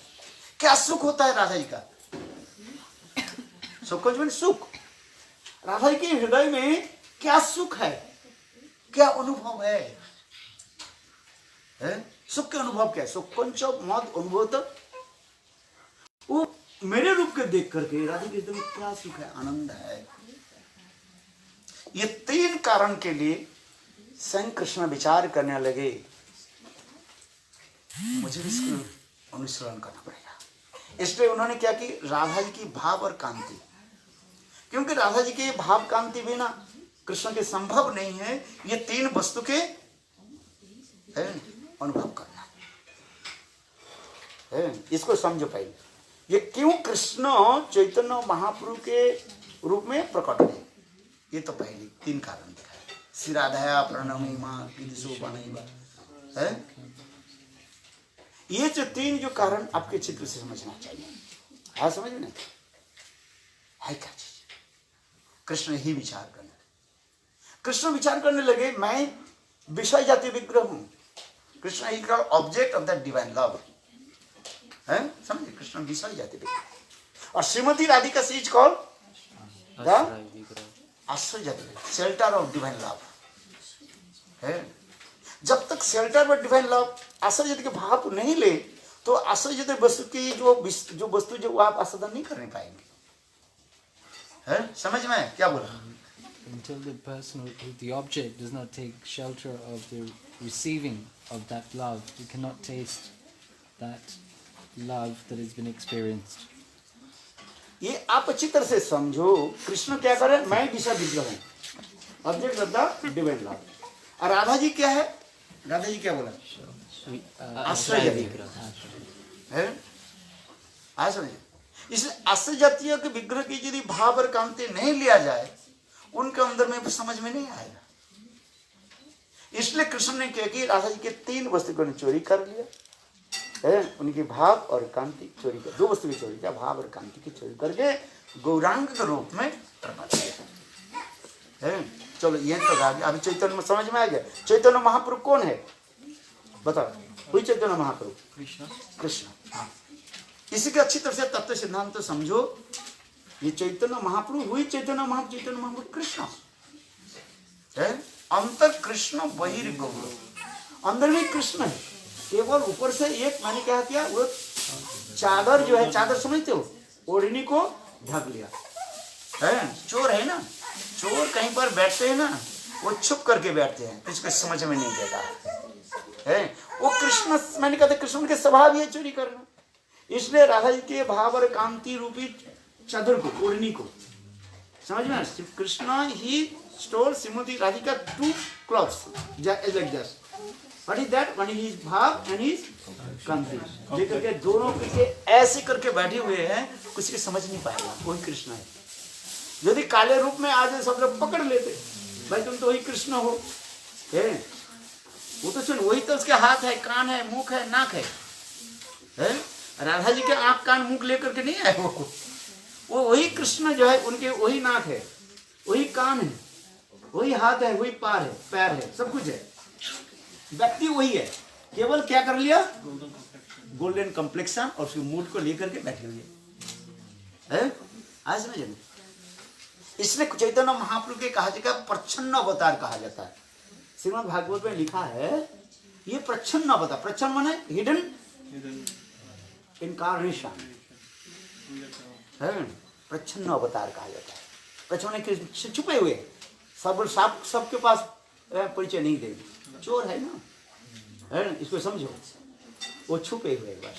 क्या सुख होता है राधा जी का? सुखंच में सुख। राधा जी के हृदय में क्या सुख है, क्या अनुभव है? सुख के अनुभव क्या है? सुखंच मद अनुभव तक वो मेरे रूप के देख करके राधा के हृदय में क्या सुख है, आनंद है। ये तीन कारण के लिए स्वयं कृष्ण विचार करने लगे, मुझे इसको अनुसरण करना पड़ेगा। इसलिए उन्होंने क्या की, राधा जी की भाव और कांति, क्योंकि राधा जी के भाव कांति बिना कृष्ण के संभव नहीं है ये तीन वस्तु के अनुभव करना है। इसको समझो पहले, ये क्यों कृष्ण चैतन्य महाप्रभु के रूप में प्रकट है, ये तो पहले तीन कारण दिखाए। श्री राधा प्रणमी मां है, ये जो तीन जो कारण आपके चित्र से समझना चाहिए। है समझ में? है क्या चीज? कृष्ण ही विचार करने लगे। कृष्ण विचार करने लगे, मैं विषय जाति विग्रह हूं। कृष्ण ही का object of that divine love है, समझे? कृष्ण विषय जाति विग्रह और श्रीमती राधिका सी इज कॉल्ड द आश्रय जाति, शेल्टर ऑफ डिवाइन लव है। जब तक शेल्टर ऑफ डिवाइन लव आश्रय जाति के भाव तो नहीं ले, तो आश्रय जाति वस्तु की जो वस्तु जो आप आस्वादन नहीं करने पाएंगे। है समझ में क्या बोला? Until the person who the object does not take shelter of the receiving of that love, you cannot taste that love that has been experienced. ये आप अच्छी तरह से समझो। कृष्ण क्या करे? मैं विषय विग्रह हूं, object of the divine love. और राधा जी क्या है? राधा जी क्या बोला? आश्रय विग्रह है। आज समझे? इसलिए आश्रय जातीय के विग्रह की यदि भाव और कांति नहीं लिया जाए, उनके अंदर में समझ में नहीं आएगा। इसलिए कृष्ण ने क्या कि राधा जी के तीन वस्तु को चोरी कर लिया है, उनकी भाव और कांति चोरी कर, दो वस्तु की चोरी किया, भाव और कांति की चोरी करके गौरांग के रूप में प्रकट किया है। चलो ये तो आगे अभी चैतन्य में समझ में आ गया। चैतन्य महाप्रभु कौन है बताओ? कोई चैतन्य महाप्रभु? कृष्ण। हाँ, इसी के अच्छी तरह से तत्व सिद्धांत तो समझो। ये चैतन्य महाप्रभु हुई चैतन्य महाप्रभु कृष्ण है। अंतर कृष्ण बहिर्गौर, अंदर में कृष्ण है, केवल ऊपर से एक मैंने क्या किया, वो चादर जो है, चादर समझते हो, ओढ़नी को ढक लिया है। चोर है ना, चोर कहीं पर बैठते हैं ना, वो छुप करके बैठते हैं, किसको समझ में नहीं देता है। वो कृष्ण, मैंने कहा था कृष्ण के स्वभाव ही है चोरी करना। इसलिए राधा जी के भाव और कांति रूपी चादर को, ओढ़नी को, समझ में? सिर्फ कृष्ण ही stole Shrimati Radhika to clothes like this. What is that? One is भाव and is कांति। लेकर के दोनों करके ऐसे करके बैठे हुए हैं, कुछ के समझ नहीं पाएगा वही कृष्ण है। यदि काले रूप में आ जाए, सब लोग पकड़ लेते, भाई तुम तो वही कृष्ण हो है। वो तो सुन, वही तो उसके हाथ है, कान है, मुख है, नाक है। राधा जी के आंख कान मुख लेकर के नहीं आए वो वही कृष्ण जो है, उनके वही नाक है, वही कान है, वही हाथ है, वही पैर है, सब कुछ है। व्यक्ति वही है, केवल क्या कर लिया? गोल्डन कॉम्प्लेक्शन और उसके मूड को लेकर के बैठे हुए हैं। आज समझ में? इसलिए चैतन्य महाप्रभु के कहा जाएगा प्रच्छन्न अवतार कहा जाता है। श्रीमद् भागवत में लिखा है ये प्रच्छन्न अवतार। प्रच्छन्न माने हिडन इनकार्नेशन है, प्रच्छन्न अवतार कहा जाता है। प्रच्छन्न छुपे हुए, सबके पास परिचय नहीं देंगे। चोर है ना, है ना, इसको समझो, वो छुपे हुए बस।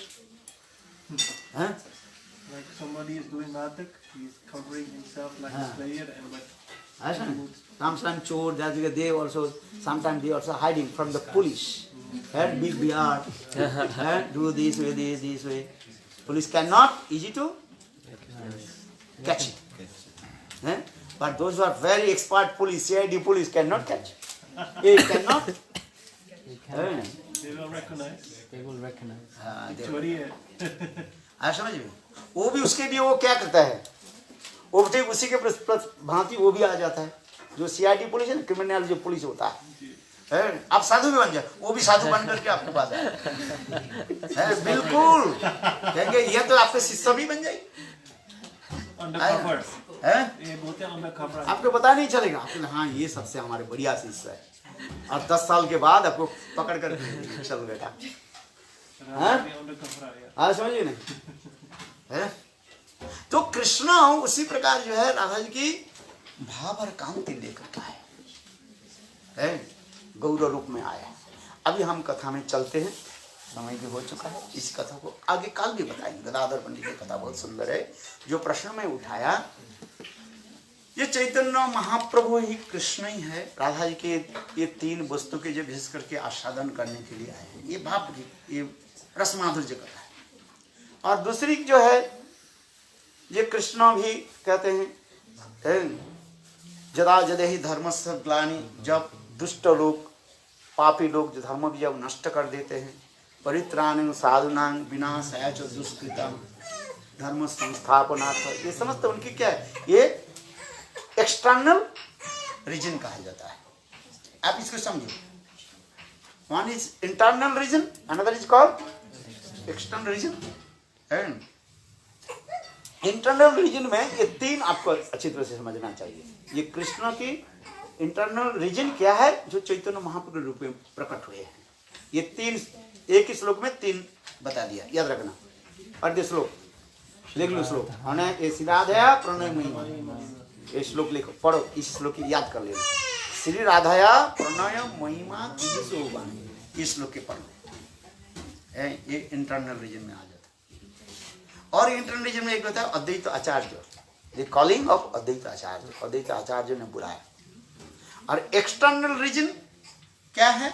Like somebody is doing magic, he's covering himself like a player, and Sometimes chore, they also sometimes they also hiding from the police. And big beard, and do this way. Police cannot easy to catch it. But those who are very expert police, CID police cannot catch. It cannot. They will recognize. They will recognize. चोरी है. आप समझ में? वो भी उसके लिए वो क्या करता है? वो ठीक उसी के भांति वो भी आ जाता है. जो CID पुलिस है ना, क्रिमिनल जो पुलिस होता है. आप साधु भी बन जाए, वो भी साधु बन करके आपके पास आए. बिल्कुल. कहेंगे ये तो आपके शिष्य भी बन जाएगी. Undercovers. ये बोलते हैं undercover. आपको पता नहीं चलेगा. आपको हाँ ये सबसे हमारे बढ़िया शिष्य है. और 10 साल के बाद आपको पकड़ कर चल बेटा. हाँ समझिए नहीं. तो कृष्ण उसी प्रकार जो है राधा जी की भाव और कांति लेकर आए, गौर रूप में आया. अभी हम कथा में चलते हैं. समय भी हो चुका है. इस कथा को आगे काल भी बताएंगे. गदाधर पंडित की कथा बहुत सुंदर है. जो प्रश्न में उठाया, ये चैतन्य महाप्रभु ही कृष्ण ही है. राधा जी के ये 3 वस्तु के जो विशेष करके आस्वादन करने के लिए आए हैं. ये भाव की ये रस माधुर्य कथा है. और दूसरी जो है ये कृष्ण भी कहते हैं जदा जदे ही धर्मस्य ग्लानि, जब दुष्ट लोग पापी लोग जो धर्म भी जब नष्ट कर देते हैं, परित्राण साधुनां विनाशाय च दुष्कृतम् धर्म संस्थापनार्थ, ये समस्त उनकी क्या है, ये एक्सटर्नल रीजन कहा जाता है. आप इसको समझो. One is internal reason, another is called external reason. Internal reason में ये 3 आपको अच्छी तरह से समझना चाहिए. ये कृष्ण की इंटरनल रीजन क्या है, जो चैतन्य महाप्रभु के रूप में प्रकट हुए हैं. ये 3 एक ही श्लोक में 3 बता दिया, याद रखना. और श्लोक लिख लो. श्लोक ये श्रीराधया प्रणय महिमा, ये श्लोक लिखो, पढ़ो. इस श्लोक की याद कर लेना. श्री राधाया प्रणय महिमा इस श्लोक के पढ़ो. ये इंटरनल रीजन में आ जाता है. और इंटरनल रीजन में एक होता है अद्वैत आचार्य, द कॉलिंग ऑफ अद्वैत आचार्य. अद्वैत आचार्य ने बुलाया. और एक्सटर्नल रीजन क्या है,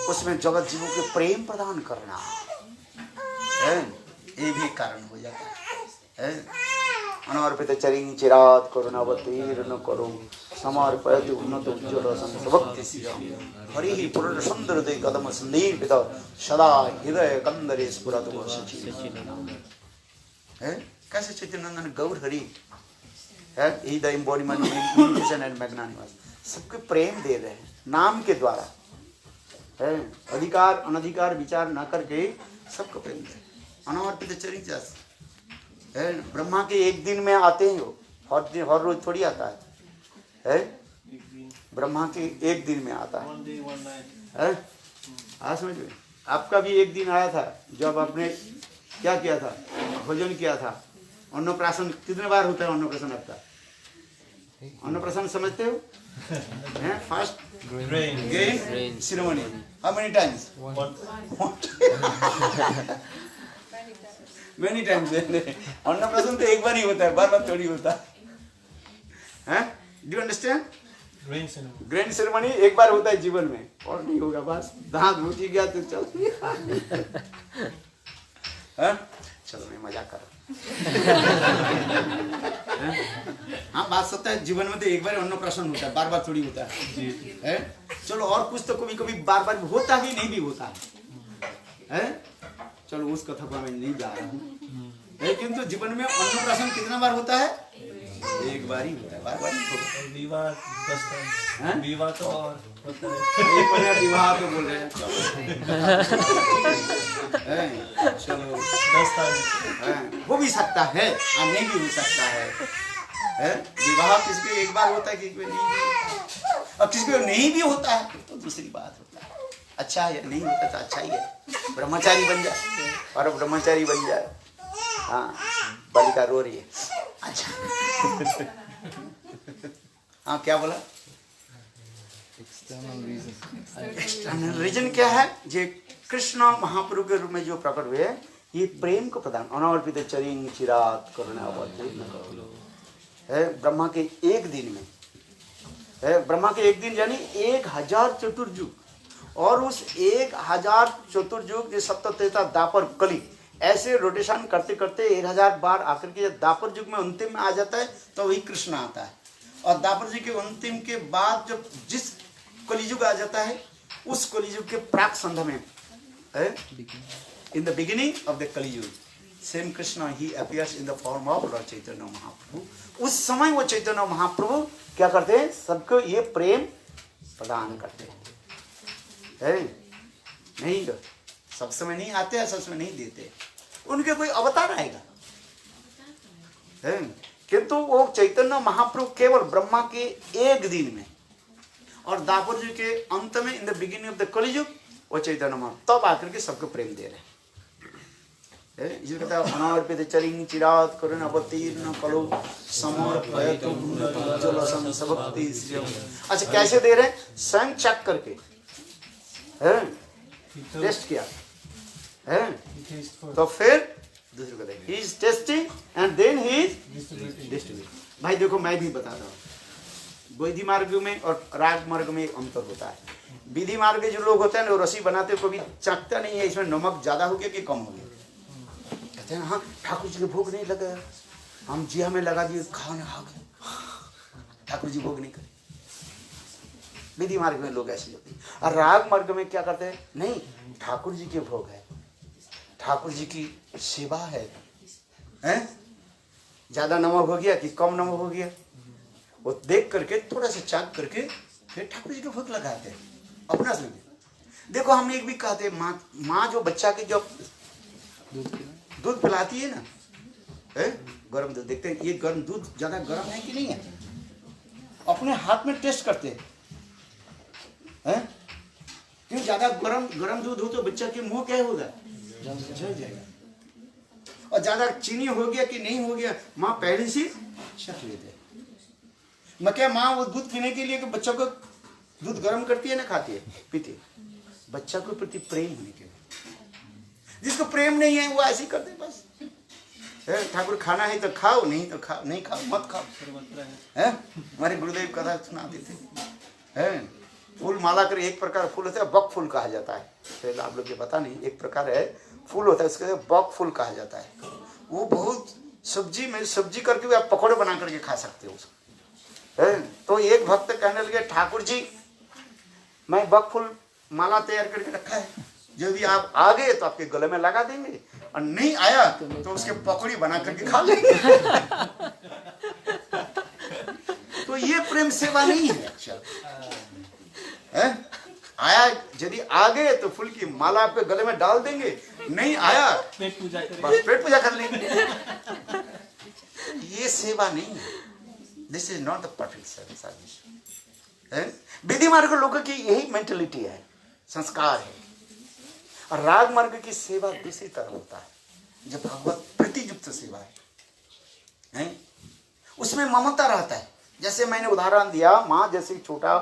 उसमें जगत जीवों के प्रेम प्रदान करना, ये भी कारण हो जाता है. अनर्पित चरिंग चिरात करुणावतीर्ण करो समर्पयति उन्नत उज्ज्वल संभक्ति हरि पुरुष सुंदर दे कदम संदीपित सदा हृदय कंदरे स्फुरत है. कैसे चैतन्यनंदन गौर हरि है, ही द एम्बॉडीमेंट एंड मैग्नानिमस, सबके प्रेम दे रहे हैं नाम के द्वारा. है अधिकार अनधिकार विचार न करके सबको प्रेम दे. अनर्पित चरिंग है. ब्रह्मा के एक दिन में आते हैं वो, हर रोज थोड़ी आता है. ब्रह्मा के एक दिन में आता है. आज समझ में. आपका भी एक दिन आया था जब आपने क्या किया था, भोजन किया था. अन्नप्राशन कितने बार होता है अन्नप्राशन आपका? अन्नप्राशन समझते हो? First grain ceremony. How many times? Many times. अन्नप्राशन तो एक बार ही होता है, बार-बार थोड़ी होता है. Do you understand? Grain ceremony एक बार होता है जीवन में, और नहीं होगा. बस दांत मुची गया तो चल. चलो मैं मजाक कर रहा. हाँ बात सत्य है. जीवन में तो एक बार अन्नप्राशन होता है, बार-बार थोड़ी होता है. चलो और कुछ तो कभी-कभी बार-बार होता ही नहीं भी होता है. चलो उस कथा को मैं नहीं जा रहा हूँ. लेकिन तो जीवन में अन्नप्राशन कितना बार होता है? एक बार ही होता है, बार-बार नहीं होता. विवाह तो और एक बार विवाह तो बोल रहे हैं. चलो 10 साल हो भी सकता है और नहीं भी हो सकता है. विवाह किसी को एक बार होता है, किसी को नहीं भी, और किसी को नहीं भी होता है तो दूसरी बात होता है. अच्छा है, नहीं होता तो अच्छा ही है. ब्रह्मचारी बन जाए और ब्रह्मचारी बन जाए. हाँ बालिका रो रही है. अच्छा हाँ क्या बोला? एक्सटर्नल रीजन क्या है? जे कृष्ण महाप्रभु के रूप में जो प्रकट हुए, ये प्रेम को प्रदान. अनर्पित चरिंग चिरात करुणावती है ब्रह्मा के एक दिन में, है ब्रह्मा के एक दिन यानी 1000 चतुर्युग, और उस 1000 चतुर्युग जो सप्तत्रेता द्वापर कली ऐसे रोटेशन करते करते 1000 बार आकर के जब द्वापर युग में अंतिम में आ जाता है तो वही कृष्ण आता है। और द्वापर युग के अंतिम के बाद जब जिस कलियुग आ जाता है उस कलियुग के प्राक संध में, in the beginning of the Kaliyug, same Krishna ही appears in the form of lord Chaitanya Mahaprabhu. उस समय वो चैतन्य महाप्रभु क्या करते हैं, सबको ये प्रेम प्रदान करते हैं। नहीं, सब समय नहीं आते हैं, सब समय नहीं देते, उनके कोई अवतार आएगा, किंतु वो चैतन्य महाप्रभु केवल ब्रह्मा के एक दिन में और द्वापर युग के अंत में, in the beginning of the Kaliyug, वो चैतन्य महाप्रभु तब आकर के सबको प्रेम दे रहे हैं। इसलिए कहता है अनार्पित चरिंग चिरात करुण अवतीर्ण कलो समर्पयतु गुणोज्ज्वलसं सभक्ति श्रियम्। अच्छा कैसे दे रहे हैं, स्वयं चेक करके टेस्ट किया है, तो फिर दूसरे को देखिए, he is tasting and then he is distributing. भाई देखो मैं भी बताता हूँ, विधि मार्ग में और राग मार्ग में एक अंतर होता है। विधि मार्ग के जो लोग होते हैं ना, वो रसी बनाते कभी चखता नहीं है इसमें नमक ज्यादा हो गया कि कम हो गया, कहते हैं हाँ ठाकुर जी के भोग नहीं लगा, हम जिया में लगा दिए, खाने खा गए, ठाकुर जी भोग नहीं करे। विधि मार्ग में लोग ऐसे होते हैं। और राग मार्ग में क्या करते हैं, नहीं ठाकुर जी के भोग है, ठाकुर जी की सेवा है, ज्यादा नमक हो गया कि कम नमक हो गया, वो देख करके थोड़ा सा चाक करके फिर ठाकुर जी के भोग लगाते हैं अपना से। देखो हम एक भी कहते हैं, माँ जो बच्चा के जब दूध पिलाती है ना, गर्म दूध, देखते हैं ये गर्म दूध ज्यादा गर्म है कि नहीं है, अपने हाथ में टेस्ट करते हैं, क्यों ज्यादा गरम दूध हो तो बच्चा के मुंह क्या होगा, जल जाएगा। और ज्यादा चीनी हो गया कि नहीं हो गया, माँ पहले से चख लेते हैं। मैं क्या माँ वो दूध पीने के लिए कि बच्चों को दूध गर्म करती है ना, खाती है, पीती है, बच्चा को प्रति प्रेम होने के लिए। जिसको प्रेम नहीं है वो ऐसे ही करते बस, ठाकुर खाना है तो खाओ, नहीं तो खाओ, नहीं खाओ मत खाओ, हमारे गुरुदेव कथा सुनाते थे। फूल माला कर एक प्रकार फूल होता है, बक फूल कहा जाता है, तो आप लोग के पता नहीं, एक प्रकार है फूल होता है, उसके बक फूल कहा जाता है। वो बहुत सब्जी में सब्जी करके भी आप पकौड़े बना करके खा सकते हो उसको। तो एक भक्त कहने लगे, ठाकुर जी मैं बक फूल माला तैयार करके रखा है, जो भी आप आ गए तो आपके गले में लगा देंगे, और नहीं आया तो उसके पकौड़ी बना करके खा लेंगे। तो ये प्रेम सेवा नहीं है। अच्छा आया, यदि आ गए तो फूल की माला आपके गले में डाल देंगे, नहीं आया पेट पूजा बस पेट पूजा कर लेंगे। ये सेवा नहीं है, this is not the perfect service. विधि मार्ग लोगों की यही मेंटेलिटी है, संस्कार है। और राग मार्ग की सेवा दूसरी तरह होता है, जो भगवत प्रतियुक्त सेवा है, उसमें ममता रहता है। जैसे मैंने उदाहरण दिया, माँ जैसे छोटा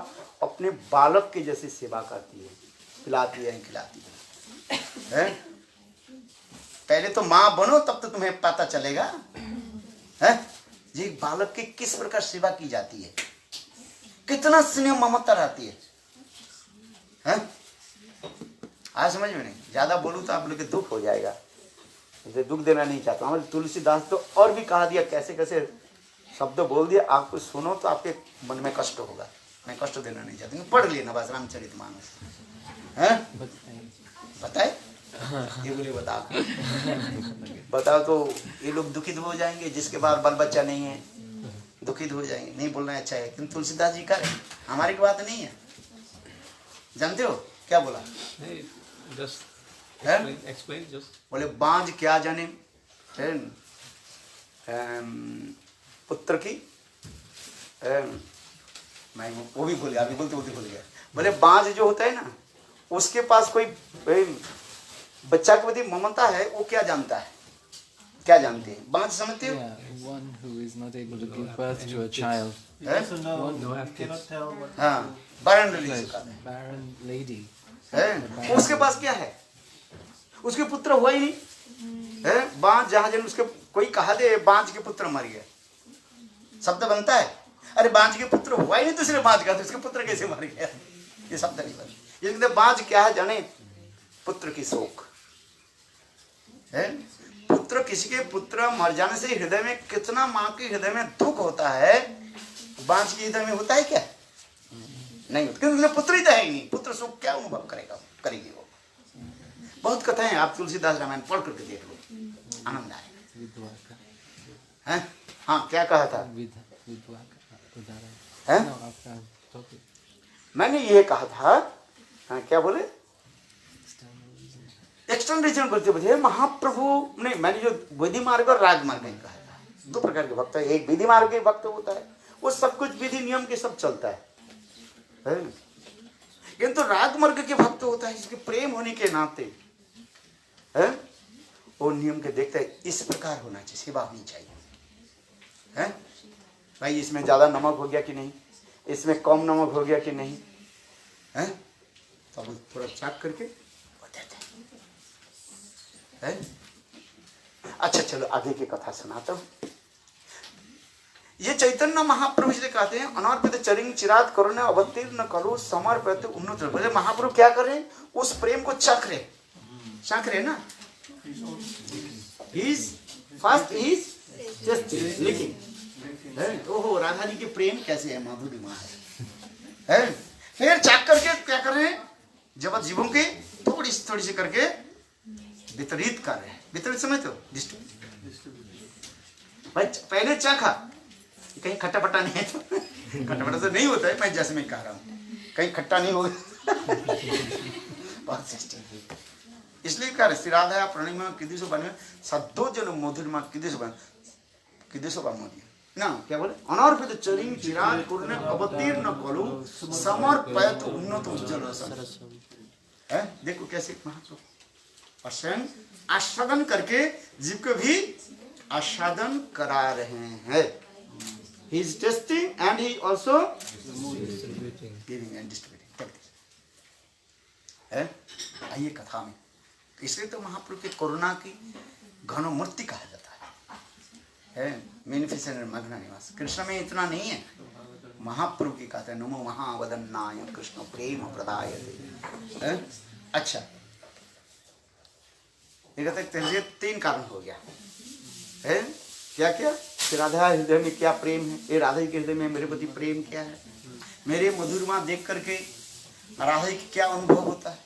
अपने बालक की जैसी सेवा करती है, पिलाती है, खिलाती है। पहले तो माँ बनो तब तो तुम्हें पता चलेगा जी बालक की किस प्रकार सेवा की जाती है, कितना स्नेह ममता रहती है। आज समझ में नहीं, ज्यादा बोलूं तो आप लोग के दुख हो जाएगा, इसे दुख देना नहीं चाहता। हमारे तुलसीदास तो और भी कहा दिया, कैसे कैसे शब्द बोल दिया, आपको सुनो तो आपके मन में कष्ट होगा। मैं कष्ट देना नहीं चाहती हूँ, पढ़ लेना बस रामचरितमानस। बताए ये बोले बताओ तो ये लोग दुखित हो जाएंगे, जिसके बाद बाल बच्चा नहीं है दुखित हो जाएंगे, नहीं बोलना अच्छा है। किंतु तुलसीदास जी का हमारी की बात नहीं है। जानते हो क्या बोला? बोले बांझ क्या जाने पुत्र की, मैं वो भी भूल गया, अभी बोलते बोलते भूल गया। बोले बांझ जो होता है ना, उसके पास कोई बच्चा के प्रति ममता है, वो क्या जानता है, क्या जानते हैं? बांझ समझते हो? One who is not able to give birth to a child. हाँ, barren lady. उसके पास क्या है? उसके पुत्र हुआ ही नहीं है। बांझ जहाँ जन उसके कोई कहा दे बांझ के पुत्र मर गए, शब्द बनता है? अरे बांझ के पुत्र हुआ ही नहीं दूसरे बांझ का, तो उसके पुत्र कैसे मर गया? ये शब्द नहीं बनता। ये बांझ क्या है जाने? पुत्र की शोक है। पुत्र, किसी के पुत्र मर जाने से हृदय में कितना, माँ के हृदय में दुख होता है, बांझ के हृदय में होता है क्या? नहीं होता, क्योंकि पुत्र ही तो है ही नहीं। पुत्र शोक क्या अनुभव करेगी वो। बहुत कथाएं, आप तुलसीदास रामायण पढ़ करके देख लो, आनंद आएगा। हैं? हाँ, क्या कहा था? है? मैंने ये कहा था, हाँ, क्या बोले? एक्सटर्नल रीजन बोलते बोलते महाप्रभु ने, मैंने जो विधि मार्ग और राग मार्ग कहा था, दो प्रकार के भक्त है। एक विधि मार्ग के भक्त होता है, वो सब कुछ विधि नियम के सब चलता है। किंतु राग मार्ग के भक्त होता है, जिसके प्रेम होने के नाते है, वो नियम के देखते है, इस प्रकार होना चाहिए, सेवा होनी चाहिए। है भाई, इसमें ज्यादा नमक हो गया कि नहीं, इसमें कम नमक हो गया कि नहीं, है तो अब थोड़ा चाक करके बताते हैं। अच्छा चलो आगे की कथा सुनाता हूं। ये चैतन्य महाप्रभु इसलिए कहते हैं अनर्पित चरिंग चिरात करो ने अवतीर्ण करो समर्पित उन्नत। बोले महाप्रभु क्या कर रहे? उस प्रेम को चाख रहे ना। First is just licking. ओहो, राधा जी के प्रेम कैसे है, माधुर्य है। फिर चाक करके क्या कर रहे हैं? जब जीवों के थोड़ी सी करके वितरित कर रहे हैं। वितरित समझते हो? भाई पहले चाखा, कहीं खट्टा पट्टा नहीं है तो खट्टा पट्टा तो नहीं होता है, मैं जैसे मैं कह रहा हूँ, कहीं खट्टा नहीं होगा। बहुत सिस्टम, इसलिए कह रहे राधा प्रणिमा किदिशो बने सद्दो जन मधुरिमा किदिशो बन ना, क्या बोले? अनर्पित चरिंग चिराग कुरने अवतीर्ण कलु समर्पयत उन्नत उज्जवल सरस। है, देखो कैसे महाप्रभु स्वयं आस्वादन करके जीव को भी आस्वादन करा रहे हैं। He is testing and he also giving and distributing। है, आइए कथा में। इसलिए तो महाप्रभु के करुणा की घन मूर्ति कहा जाता है। मैनिफिसेंट मग्न निवास। कृष्ण में इतना नहीं है, महाप्रभु की कहते हैं नमो महावदन्नाय कृष्ण प्रेम प्रदायते। अच्छा, ये कहते हैं तीन कारण हो गया है। क्या क्या? राधा हृदय में क्या प्रेम है, ये राधा के हृदय में मेरे प्रति प्रेम क्या है, मेरे मधुरमा देख करके राधा जी क्या अनुभव होता है,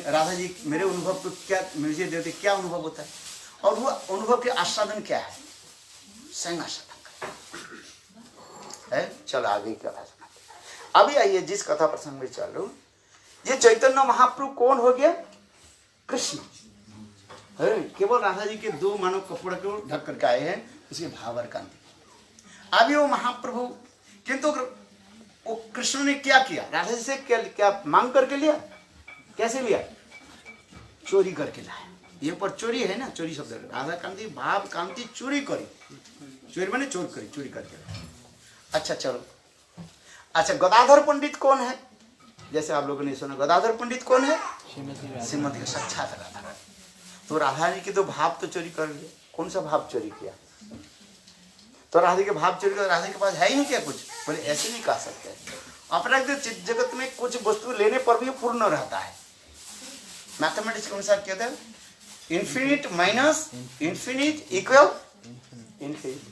राधा जी मेरे अनुभव को क्या मुझे देते, क्या अनुभव होता है, और वो अनुभव के आस्वादन क्या है, संग आस्वादन है। चलो आगे की कथा सुनाते। अभी आइए जिस कथा प्रसंग में चलो, ये चैतन्य महाप्रभु कौन हो गया? कृष्ण है। केवल राधा जी के दो मानव कपड़ को ढक करके आए हैं, उसके भावर कांति। अभी वो महाप्रभु, किंतु वो कृष्ण ने क्या किया? राधा जी से क्या मांग करके लिया? कैसे लिया? चोरी करके लाया। ये पर चोरी है ना, चोरी शब्द राधा कांति भाव कांति चोरी करी, चोरी माने चोर करी, चोरी करके लाया। अच्छा चलो, अच्छा गदाधर पंडित कौन है? जैसे आप लोगों ने सुना, गदाधर पंडित कौन है? श्रीमती का साक्षात राधा। तो राधा जी के तो भाव तो चोरी कर लिए। कौन सा भाव चोरी किया? तो राधा के भाव चोरी कर, राधा के पास है ही नहीं क्या कुछ? बोले ऐसे नहीं कह सकते। अपना जगत में कुछ वस्तु लेने पर भी पूर्ण रहता है। मैथमेटिक्स के अनुसार क्या था? Infinite minus infinite equal infinite.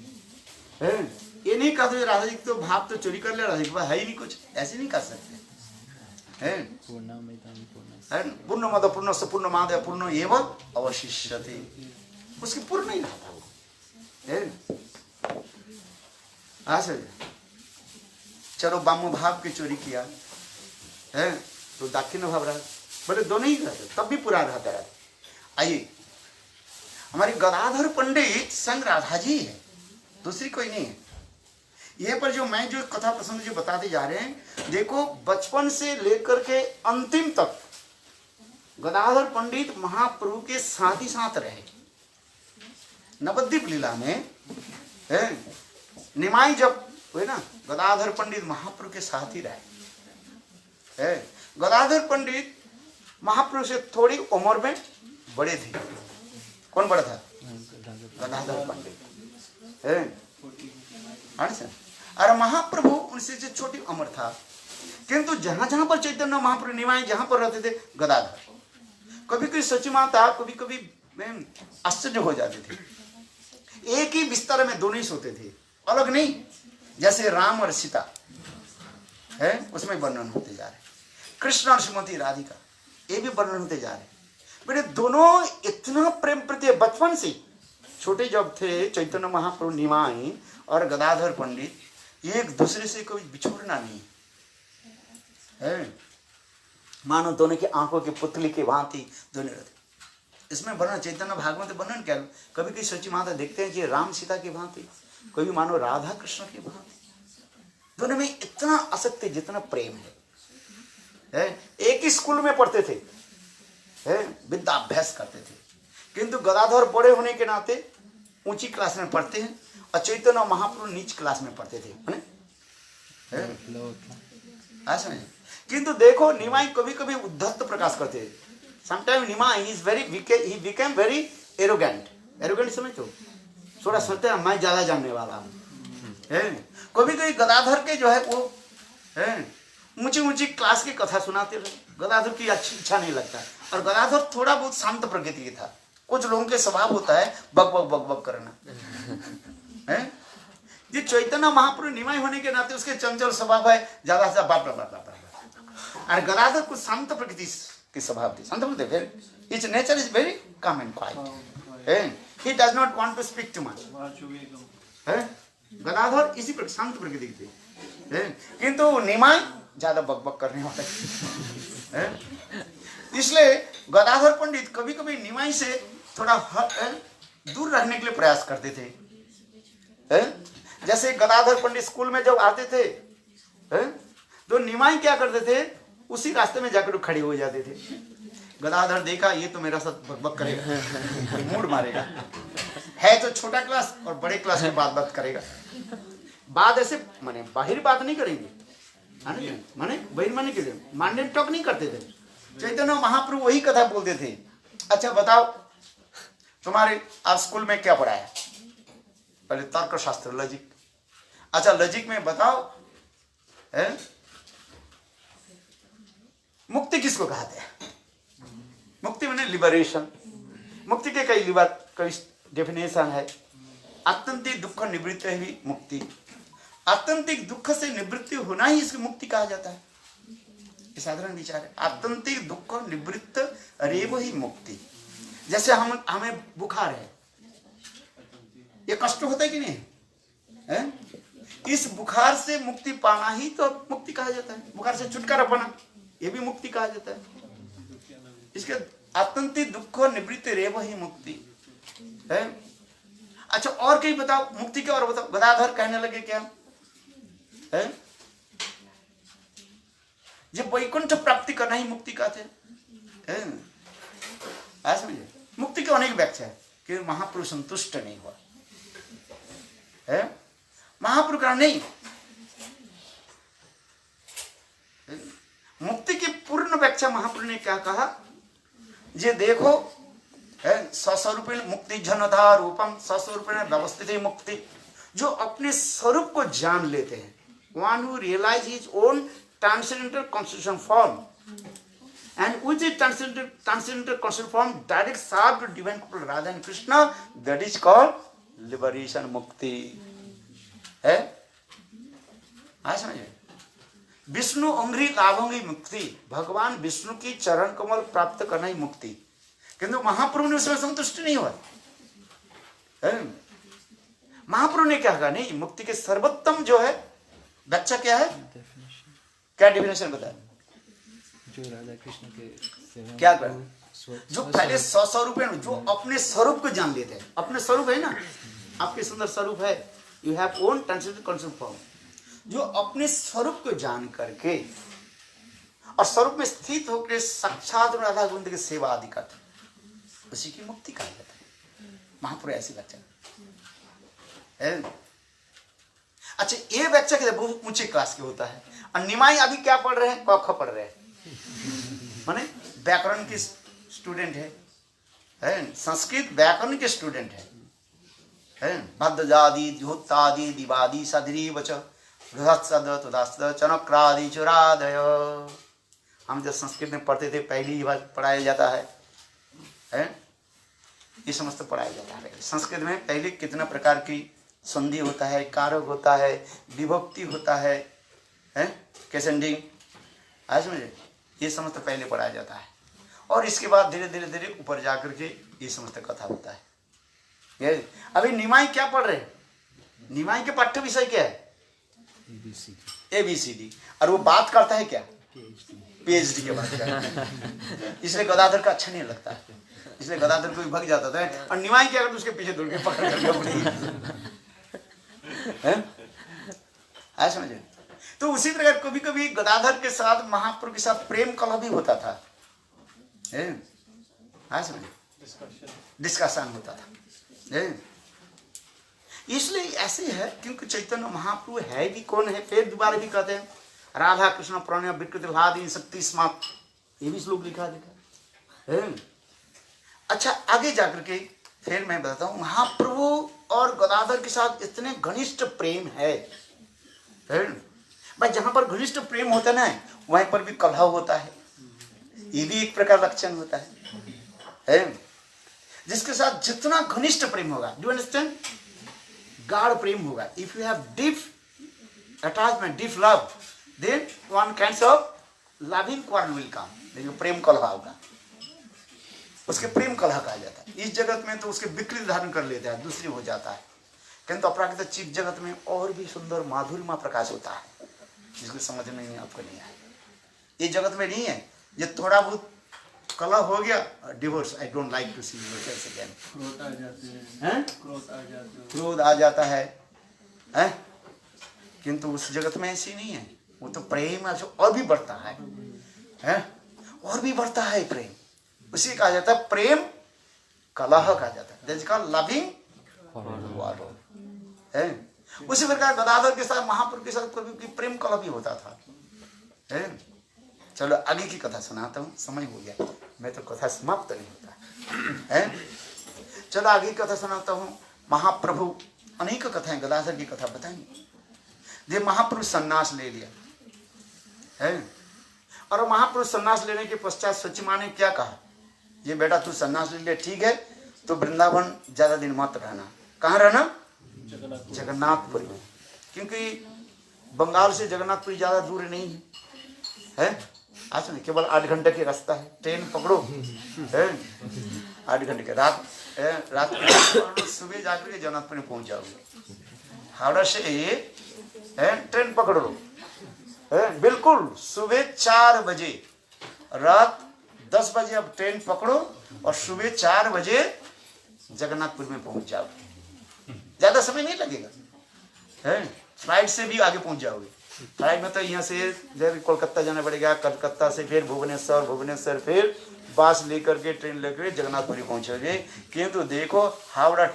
ये नहीं कहा तो राधा जी तो भाव तो चोरी कर लिया, राधा के पास है ही नहीं कुछ, ऐसे नहीं कर सकते। पूर्ण मद पूर्ण से पूर्ण मादय पूर्ण एवं अवशिष्यते, उसकी पूर्ण नहीं रहता वो। चलो वाम भाव की चोरी किया है तो दाक्षिण भाव रहा, बोले दोनों ही रहते तब भी पूरा रहता है। आइए, हमारी गदाधर पंडित संग राधा जी है, दूसरी कोई नहीं है। ये पर जो मैं जो कथा प्रसंग जो बताते जा रहे हैं, देखो बचपन से लेकर के अंतिम तक गदाधर पंडित महाप्रभु के साथ ही साथ रहे। नवद्वीप लीला में निमाई जब हुए ना, गदाधर पंडित महाप्रभु के साथ ही रहे। गदाधर पंडित महाप्रभु से थोड़ी उम्र में बड़े थे। कौन बड़ा था? गदाधर पंडित। और महाप्रभु उनसे जो छोटी उम्र था, किंतु जहां जहां पर चैतन्य महाप्रभु निमाय जहां पर रहते थे गदाधर, कभी कभी सची माता कभी कभी आश्चर्य हो जाते थे। एक ही बिस्तर में दोनों ही सोते थे, अलग नहीं, जैसे राम और सीता है उसमें वर्णन होते जा रहे, कृष्ण और श्रीमती राधिका ये भी वर्णन होते जा रहे। बेटे दोनों इतना प्रेम प्रति बचपन से, छोटे जब थे चैतन्य महाप्रभु निमाई और गदाधर पंडित एक दूसरे से कभी बिछोड़ना नहीं है, मानो दोनों की आंखों के पुतली के भांति दोनों रहते। इसमें वर्णन चैतन्य भागवत वर्णन क्या, कभी कभी सची माता देखते हैं कि राम सीता की भांति, कभी मानो राधा कृष्ण की भांति, दोनों में इतना आसक्ति जितना प्रेम है। एक ही स्कूल में पढ़ते थे, विद्या अभ्यास करते थे, किंतु गदाधर बड़े होने के नाते ऊंची क्लास में पढ़ते हैं और चैतन्य महाप्रभु नीच क्लास में पढ़ते थे। किंतु देखो निमाई कभी कभी उद्धत प्रकाश करते थे। Sometime Nimai he became very arrogant. Arrogant समझ तो थोड़ा सोचते हैं मैं ज्यादा जानने वाला हूँ। कभी कभी गदाधर के जो है वो ऊंची ऊंची क्लास की कथा सुनाते रहे, गदाधर की अच्छी इच्छा नहीं लगता। और गदाधर थोड़ा बहुत शांत प्रकृति की था, कुछ लोगों के स्वभाव होता है बक बक बक बक करना। ये चैतन्य महाप्रभु निमाई होने के नाते उसके चंचल स्वभाव है, ज्यादा से बाप बाप। और गदाधर कुछ शांत प्रकृति की स्वभाव थी, शांत प्रकृति, फिर its nature is very calm and quiet, he does not want to speak too much. Gadadhar इसी पर शांत प्रकृति की थी, किंतु निमाई ज्यादा बकबक करने वाले। इसलिए गदाधर पंडित कभी कभी निमाई से थोड़ा दूर रहने के लिए प्रयास करते थे। जैसे गदाधर पंडित स्कूल में जब आते थे तो निमाई क्या करते थे, उसी रास्ते में जाकर खड़े हो जाते थे। गदाधर देखा ये तो मेरा साथ बकबक करेगा, मूड मारेगा, है तो छोटा क्लास और बड़े क्लास में बात करेगा। बात ऐसे माने बाहरी बात नहीं करेंगे, माने बहिर्मानी के लिए मांडन टॉक नहीं करते थे। चैतन्य महाप्रभु वही कथा बोलते थे। अच्छा बताओ तुम्हारे आज स्कूल में क्या पढ़ाया? पहले तर्क शास्त्र, लॉजिक। अच्छा लॉजिक में बताओ मुक्ति किसको कहते हैं? मुक्ति माने लिबरेशन। मुक्ति के कई डेफिनेशन है। आत्यंतिक दुख निवृत्ति ही मुक्ति, आत्यंतिक दुख से निवृत्ति होना ही इसकी मुक्ति कहा जाता है। ये साधारण विचार है। आत्यंतिक दुख निवृत्त रेव ही मुक्ति। जैसे हमें बुखार है, ये कष्ट होता है कि नहीं है? इस बुखार से मुक्ति पाना ही तो मुक्ति कहा जाता है। बुखार से छुटकारा पाना ये भी मुक्ति कहा जाता है। इसके आत्यंतिक दुख निवृत्त रेव ही मुक्ति है। अच्छा और कहीं बताओ मुक्ति के, और बताओ। गदाधर कहने लगे क्या है? जब वैकुंठ प्राप्ति करना ही मुक्ति कहते हैं। समझे मुक्ति की अनेक व्याख्या है कि महापुरुष संतुष्ट नहीं हुआ है, महापुरुष का नहीं। मुक्ति की पूर्ण व्याख्या महापुरुष ने क्या कहा? ये देखो स्वस्वरूपेण मुक्ति जनता रूपम, स्वस्वरूपेण व्यवस्थित मुक्ति। जो अपने स्वरूप को जान लेते हैं, one who realize his own transcendental constitution form and which is transcendental concept form direct serve to divine couple Radha and Krishna, that is called liberation mukti है। आज समझे विष्णु अंग्री लाभंगी मुक्ति, भगवान विष्णु की चरण कमल प्राप्त करना ही मुक्ति। किंतु महाप्रभु ने उसमें संतुष्ट नहीं हुआ। महाप्रभु ने क्या कहा? नहीं, मुक्ति के सर्वोत्तम जो है व्याख्या क्या है? क्या डेफिनेशन बताया? जो राधा कृष्ण के क्या कर जो पहले स्वस्वरूप है, जो अपने स्वरूप को जान लेते हैं। अपने स्वरूप है ना, आपके सुंदर स्वरूप है, you have own transcendental concept form. जो अपने स्वरूप को जान करके और स्वरूप में स्थित होकर साक्षात राधा गोविंद की सेवा आदि करते, उसी की मुक्ति कहा जाता है। महापुरुष ऐसी व्याख्या। अच्छा ये व्याख्या के बहुत ऊंचे क्लास के होता है। और निमाई अभी क्या पढ़ रहे हैं? क ख पढ़ रहे हैं, माने व्याकरण की स्टूडेंट है, संस्कृत व्याकरण के स्टूडेंट है। है भद्रजादि धूतादि दिवादि सदरी वच चनक्रादि चुरादय। हम जब संस्कृत में पढ़ते थे पहली बार पढ़ाया जाता है ये समस्त पढ़ाया जाता है। संस्कृत में पहले कितना प्रकार की संधि होता है, कारक होता है, विभक्ति होता है कैसेंडिंग, आज समझे, ये समस्त पहले पढ़ाया जाता है। और इसके बाद धीरे धीरे धीरे ऊपर जाकर के ये समस्त कथा होता है। ये अभी निमाई क्या पढ़ रहे हैं? निमाई के पाठ्य विषय क्या है? ABCD। और वो बात करता है क्या? PhD के बात करता है। इसलिए गदाधर का अच्छा नहीं लगता है, इसलिए गदाधर को भी भग जाता था। और निमाई क्या करता, उसके पीछे दौड़ के पकड़ कर समझे। तो उसी प्रकार कभी कभी गदाधर के साथ महाप्रभु के साथ प्रेम कलह भी होता था, समझे, डिस्कशन होता था। इसलिए ऐसे है क्योंकि चैतन्य महाप्रभु है भी कौन है। फिर दोबारा भी कहते हैं राधा कृष्ण प्रणय विकृति लादी शक्ति स्मार्ट, ये भी श्लोक लिखा है। अच्छा आगे जाकर के फिर मैं बताता हूँ, महाप्रभु और गदाधर के साथ इतने घनिष्ठ प्रेम है भाई, जहां पर घनिष्ठ प्रेम होता है ना वहीं पर भी कलह होता है, ये भी एक प्रकार लक्षण होता है। जिसके साथ जितना घनिष्ठ प्रेम होगा, डू अंडरस्टैंड, गाढ़ प्रेम होगा, if you have deep attachment, deep love, then one kind of loving quarrel will come. लेकिन प्रेम कलह होगा, उसके प्रेम कलह कहा जाता है। इस जगत में तो उसके विकृति धारण कर लेता है, दूसरी हो जाता है। किंतु अपराकृत चित्त जगत में और भी सुंदर माधुर्यमा प्रकाश होता है, जिसको समझ में नहीं आपको नहीं आया। ये जगत में नहीं है, ये थोड़ा बहुत कलह हो गया, divorce, I don't like to see you again, क्रोध आ जाता है, किंतु उस जगत में ऐसी नहीं है। वो तो प्रेम और भी बढ़ता है, और भी बढ़ता है प्रेम, उसी कहा जाता है प्रेम कलह कहा जाता है, that is called loving quarrel. उसी प्रकार गदाधर के साथ महाप्रभु के साथ कभी प्रेम कलह भी होता था। चलो आगे की कथा सुनाता हूँ, समय हो गया, मैं तो कथा समाप्त नहीं होता है। चलो आगे की कथा सुनाता हूँ। महाप्रभु अनेक कथाएं, गदाधर की कथा बताएंगे। ये महाप्रभु सन्यास ले लिया है, और महाप्रभु सन्यास लेने के पश्चात सची माँ ने क्या कहा, ये बेटा तू सन्यास ले लिया, ठीक है, तो वृंदावन ज्यादा दिन मत रहना। कहाँ रहना? जगन्नाथपुरी में, क्योंकि बंगाल से जगन्नाथपुरी ज्यादा दूर नहीं है, आज में केवल 8 घंटे का रास्ता है। ट्रेन पकड़ो, 8 घंटे के, रात सुबह जाकर के जगन्नाथपुरी पहुंच जाओगे। हावड़ा से ट्रेन पकड़ लो, बिल्कुल सुबह 4 बजे, रात 10 बजे अब ट्रेन पकड़ो और सुबह 4 बजे जगन्नाथपुर में पहुंच जाओगे। ज्यादा समय नहीं लगेगा, फ्लाइट से भी आगे पहुंच जाओगे। फ्लाइट में तो यहाँ से कोलकाता जाना पड़ेगा, कलकत्ता से फिर भुवनेश्वर, भुवनेश्वर फिर बस लेकर के, ट्रेन लेकर जगन्नाथपुरी पहुंचोगे। किंतु देखो हावड़ा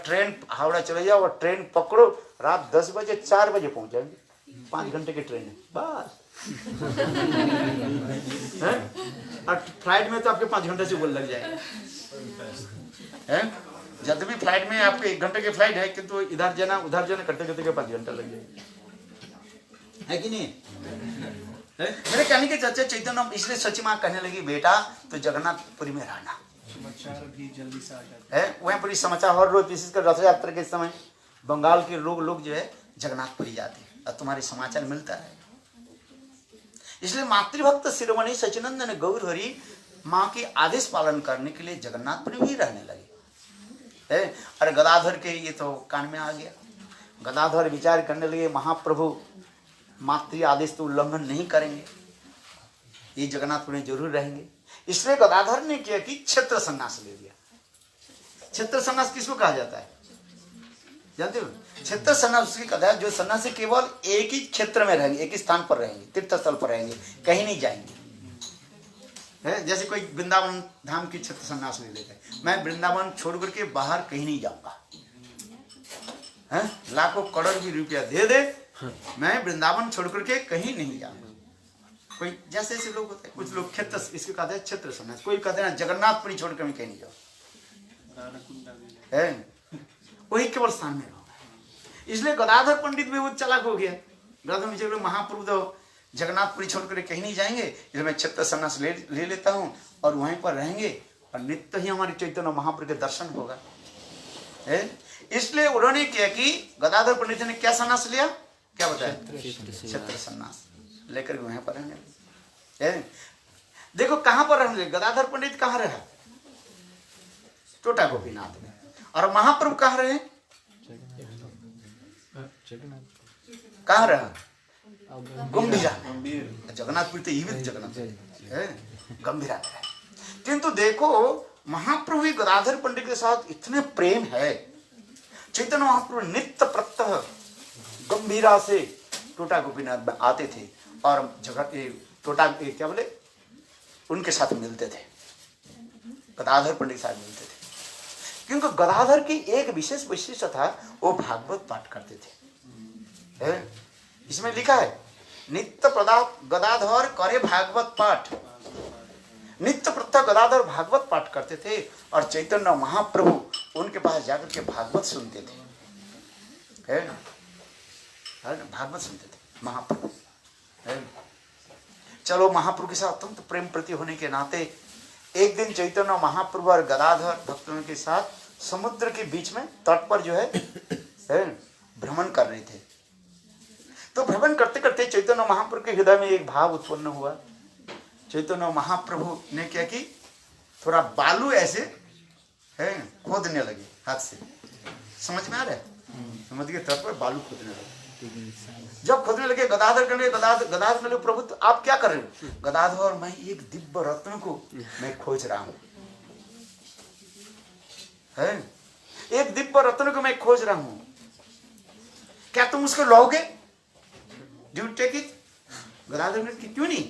चले जाओ और ट्रेन पकड़ो, रात 10 बजे 4 बजे पहुंच जाएंगे, 5 घंटे की ट्रेन है बस। और फ्लाइट में तो आपके 5 घंटे से ऊपर लग जाएगा। जब भी फ्लाइट में आपके 1 घंटे की फ्लाइट है, किंतु इधर जाना उधर जाना करते करते 5 घंटा लग जाएगा, है कि नहीं? मेरे कहने के चर्चा चैतन्य, इसलिए सची माँ कहने लगी बेटा तो जगन्नाथपुरी में रहना, समाचार भी जल्दी से आ जाते हैं। वहीं पूरी समाचार हर रोज, विशेषकर रथ यात्रा के समय बंगाल के लोग जो है जगन्नाथपुरी जाते हैं और तुम्हारे समाचार मिलता है। इसलिए मातृभक्त शिरोमणि सच्चिदानंद गौर हरि माँ के आदेश पालन करने के लिए जगन्नाथपुरी भी रहने लगे। अरे गदाधर के ये तो कान में आ गया। गदाधर विचार करने लगे महाप्रभु मातृ आदेश तो उल्लंघन नहीं करेंगे, ये जगन्नाथपुर में जरूर रहेंगे। इसलिए गदाधर ने किया कि क्षेत्र संन्यास ले लिया। क्षेत्र संन्यास किसको कहा जाता है जानते हो? क्षेत्र संन्यास उसकी कथा है जो सन्यासी केवल एक ही क्षेत्र में रहेंगे, एक ही स्थान पर रहेंगे, तीर्थ स्थल पर रहेंगे, कहीं नहीं जाएंगे। जैसे कोई वृंदावन धाम की क्षेत्र संन्यास ले लेता है, मैं वृंदावन छोड़ करके बाहर कहीं नहीं जाऊंगा, लाखों करोड़ भी रुपया दे दे, मैं वृंदावन छोड़ करके कहीं नहीं जाऊंगा। कोई जैसे ऐसे लोग होते हैं, कुछ लोग क्षेत्र, इसके कहते हैं क्षेत्र संन्यास। कोई कहते हैं जगन्नाथपुरी छोड़ कर मैं कहीं नहीं जाऊँ। वही केवल सामने रहोगे। इसलिए गदाधर पंडित भी वो चालाक हो गया। गदाधर महाप्रभु तो जगन्नाथपुरी छोड़ कर कहीं नहीं जाएंगे, इसलिए मैं छत्र सन्यास ले लेता हूँ और वहीं पर रहेंगे और नित्य ही हमारे चैतन्य महाप्रभु के दर्शन होगा। इसलिए उन्होंने किया कि गदाधर पंडित ने क्या सन्यास लिया, क्या बताया, छत्र सन्यास लेकर वहीं पर रहेंगे। देखो कहां पर रहने, गदाधर पंडित कहां रहा, टोटा गोपीनाथ में, और महाप्रभु कहां रहे, कहां रहा, गंभीरा। जगन्नाथपुरी तो इवित जगन्नाथ गंभीरा में रहे। किंतु देखो महाप्रभु गदाधर पंडित के साथ इतने प्रेम है, चैतन्य महाप्रभु नित्य प्रत्यह गंभीरा से टोटा गोपीनाथ में आते थे और टोटा क्या बोले उनके साथ मिलते थे, गदाधर पंडित के साथ मिलते थे। क्योंकि गदाधर की एक विशेष वैशिष्ट्य था, वो भागवत पाठ करते थे। इसमें लिखा है नित्य गदाधर करे भागवत पाठ, नित्य प्रत्यह गदाधर भागवत पाठ करते थे और चैतन्य महाप्रभु उनके पास जाकर के भागवत सुनते थे, है ना, भागवत सुनते थे महाप्रभु। चलो महाप्रभु के साथ अत्यंत प्रेम प्रति होने के नाते एक दिन चैतन्य महाप्रभु और गदाधर भक्तों के साथ समुद्र के बीच में तट पर जो है भ्रमण कर रहे थे। तो भ्रमण करते करते चैतन्य महाप्रभु के हृदय में एक भाव उत्पन्न हुआ। चैतन्य महाप्रभु ने क्या की, थोड़ा बालू ऐसे है खोदने लगे हाथ से, समझ में आ रहा है, समुद्र के तट पर बालू खोदने लगे। जब खोदने लगे गदाधर कहने प्रभु तो आप क्या कर रहे हो, गदाधर मैं एक दिव्य रत्न को मैं खोज रहा हूं, है एक दिव्य रत्न को मैं खोज रहा हूं, क्या तुम उसको लोगे, do you take it. Gadadhar ने क्यों नहीं,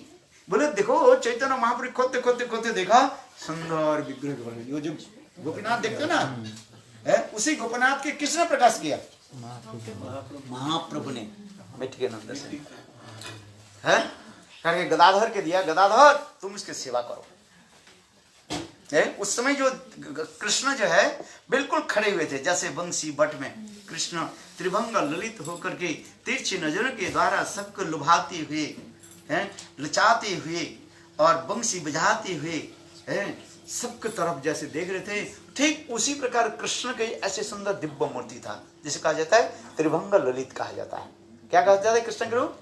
बोले देखो चैतन्य महाप्रभु खोदते खोदते खोदते देखा सुंदर विग्रह, वो जो गोपीनाथ देखते ना है, उसी गोपीनाथ के किसने प्रकाश किया, महाप्रभु ने बैठ के नंद से है करके गदाधर के दिया, गदाधर तुम इसकी सेवा करो। उस समय जो कृष्ण जो है बिल्कुल खड़े हुए थे, जैसे बंसी बट में कृष्ण त्रिभंग ललित होकर के तिरछी नजरों के द्वारा सबको लुभाते हुए हैं, लचाते हुए और बंसी बजाते हुए हैं, सबके तरफ जैसे देख रहे थे, ठीक उसी प्रकार कृष्ण के ऐसे सुंदर दिव्य मूर्ति था जिसे कहा जाता है त्रिभंग ललित कहा जाता है। क्या कहा जाता है कृष्ण के रूप,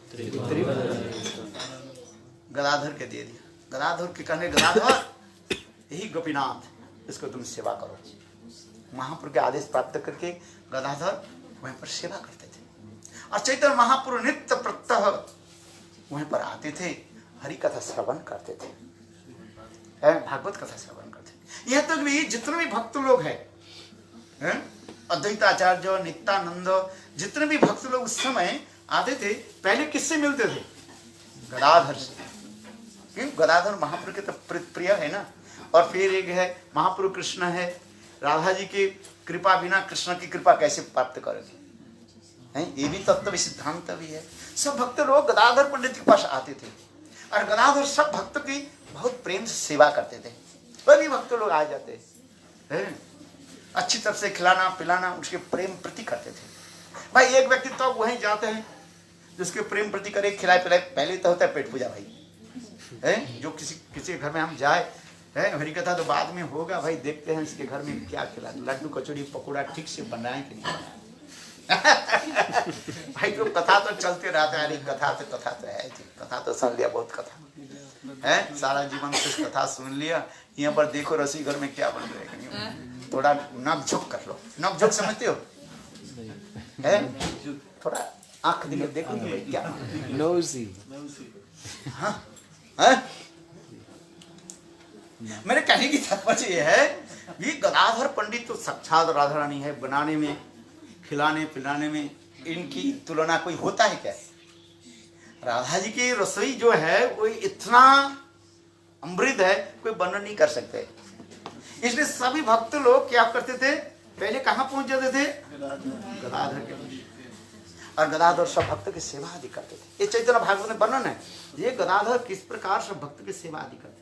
गदाधर के दे दिया। गदाधर के कहने, गदाधर यही गोपीनाथ, इसको तुम सेवा करो। महाप्रभु के आदेश प्राप्त करके गदाधर वहीं पर सेवा करते थे और चैतन्य महाप्रभु नित्य प्रत्यह वहीं पर आते थे, हरि कथा श्रवण करते थे, भागवत कथा श्रवण करते थे। यह तक भी जितने भी भक्त लोग हैं, अद्वैताचार्य, नित्यानंद, जितने भी भक्त लोग उस समय आते थे, पहले किससे मिलते थे, गदाधर से। क्यों, गदाधर महाप्रभु के तो प्रिय है ना। और फिर एक है महाप्रभु कृष्ण है, राधा जी की कृपा बिना कृष्ण की कृपा कैसे प्राप्त करेंगे, ये भी तत्व सिद्धांत भी है। सब भक्त लोग गदाधर पंडित के पास आते थे और गदाधर सब भक्त की बहुत प्रेम से सेवा करते थे। सभी भक्त लोग आ जाते हैं, अच्छी तरह से खिलाना पिलाना, उसके प्रेम प्रति करते थे। भाई एक व्यक्ति तो वहीं जाते हैं जिसके प्रेम प्रति करे, खिलाए पिलाए, पहले तो होता है पेट पूजा भाई, है जो किसी के घर में हम जाए है, हरी कथा तो बाद में होगा भाई, देखते हैं इसके घर में क्या खिला, लड्डू कचौड़ी पकौड़ा ठीक से बनाए कि नहीं बनाए। भाई तो कथा तो चलते रहता है, कथा तो है, कथा तो सुन लिया, बहुत कथा है, सारा जीवन कुछ कथा सुन लिया। यहाँ पर देखो रसी घर में क्या बन रहा है, थोड़ा नक झुक कर लो, नक झुक समझते हो है, थोड़ा आंख दिखे देखो तो भाई क्या नोजी। मेरे कहने की तात्पर्य ये है कि गदाधर पंडित तो साक्षात राधा रानी है, बनाने में, खिलाने पिलाने में इनकी तुलना कोई होता है क्या। राधा जी की रसोई जो है वो इतना अमृत है, कोई वर्णन नहीं कर सकते। इसलिए सभी भक्त लोग क्या करते थे, पहले कहाँ पहुंच जाते थे, गदाधर के, और गदाधर सब भक्त की सेवा आदि करते थे। ये चैतन्य भागवत में वर्णन है, ये गदाधर किस प्रकार सब भक्त की सेवा आदि करते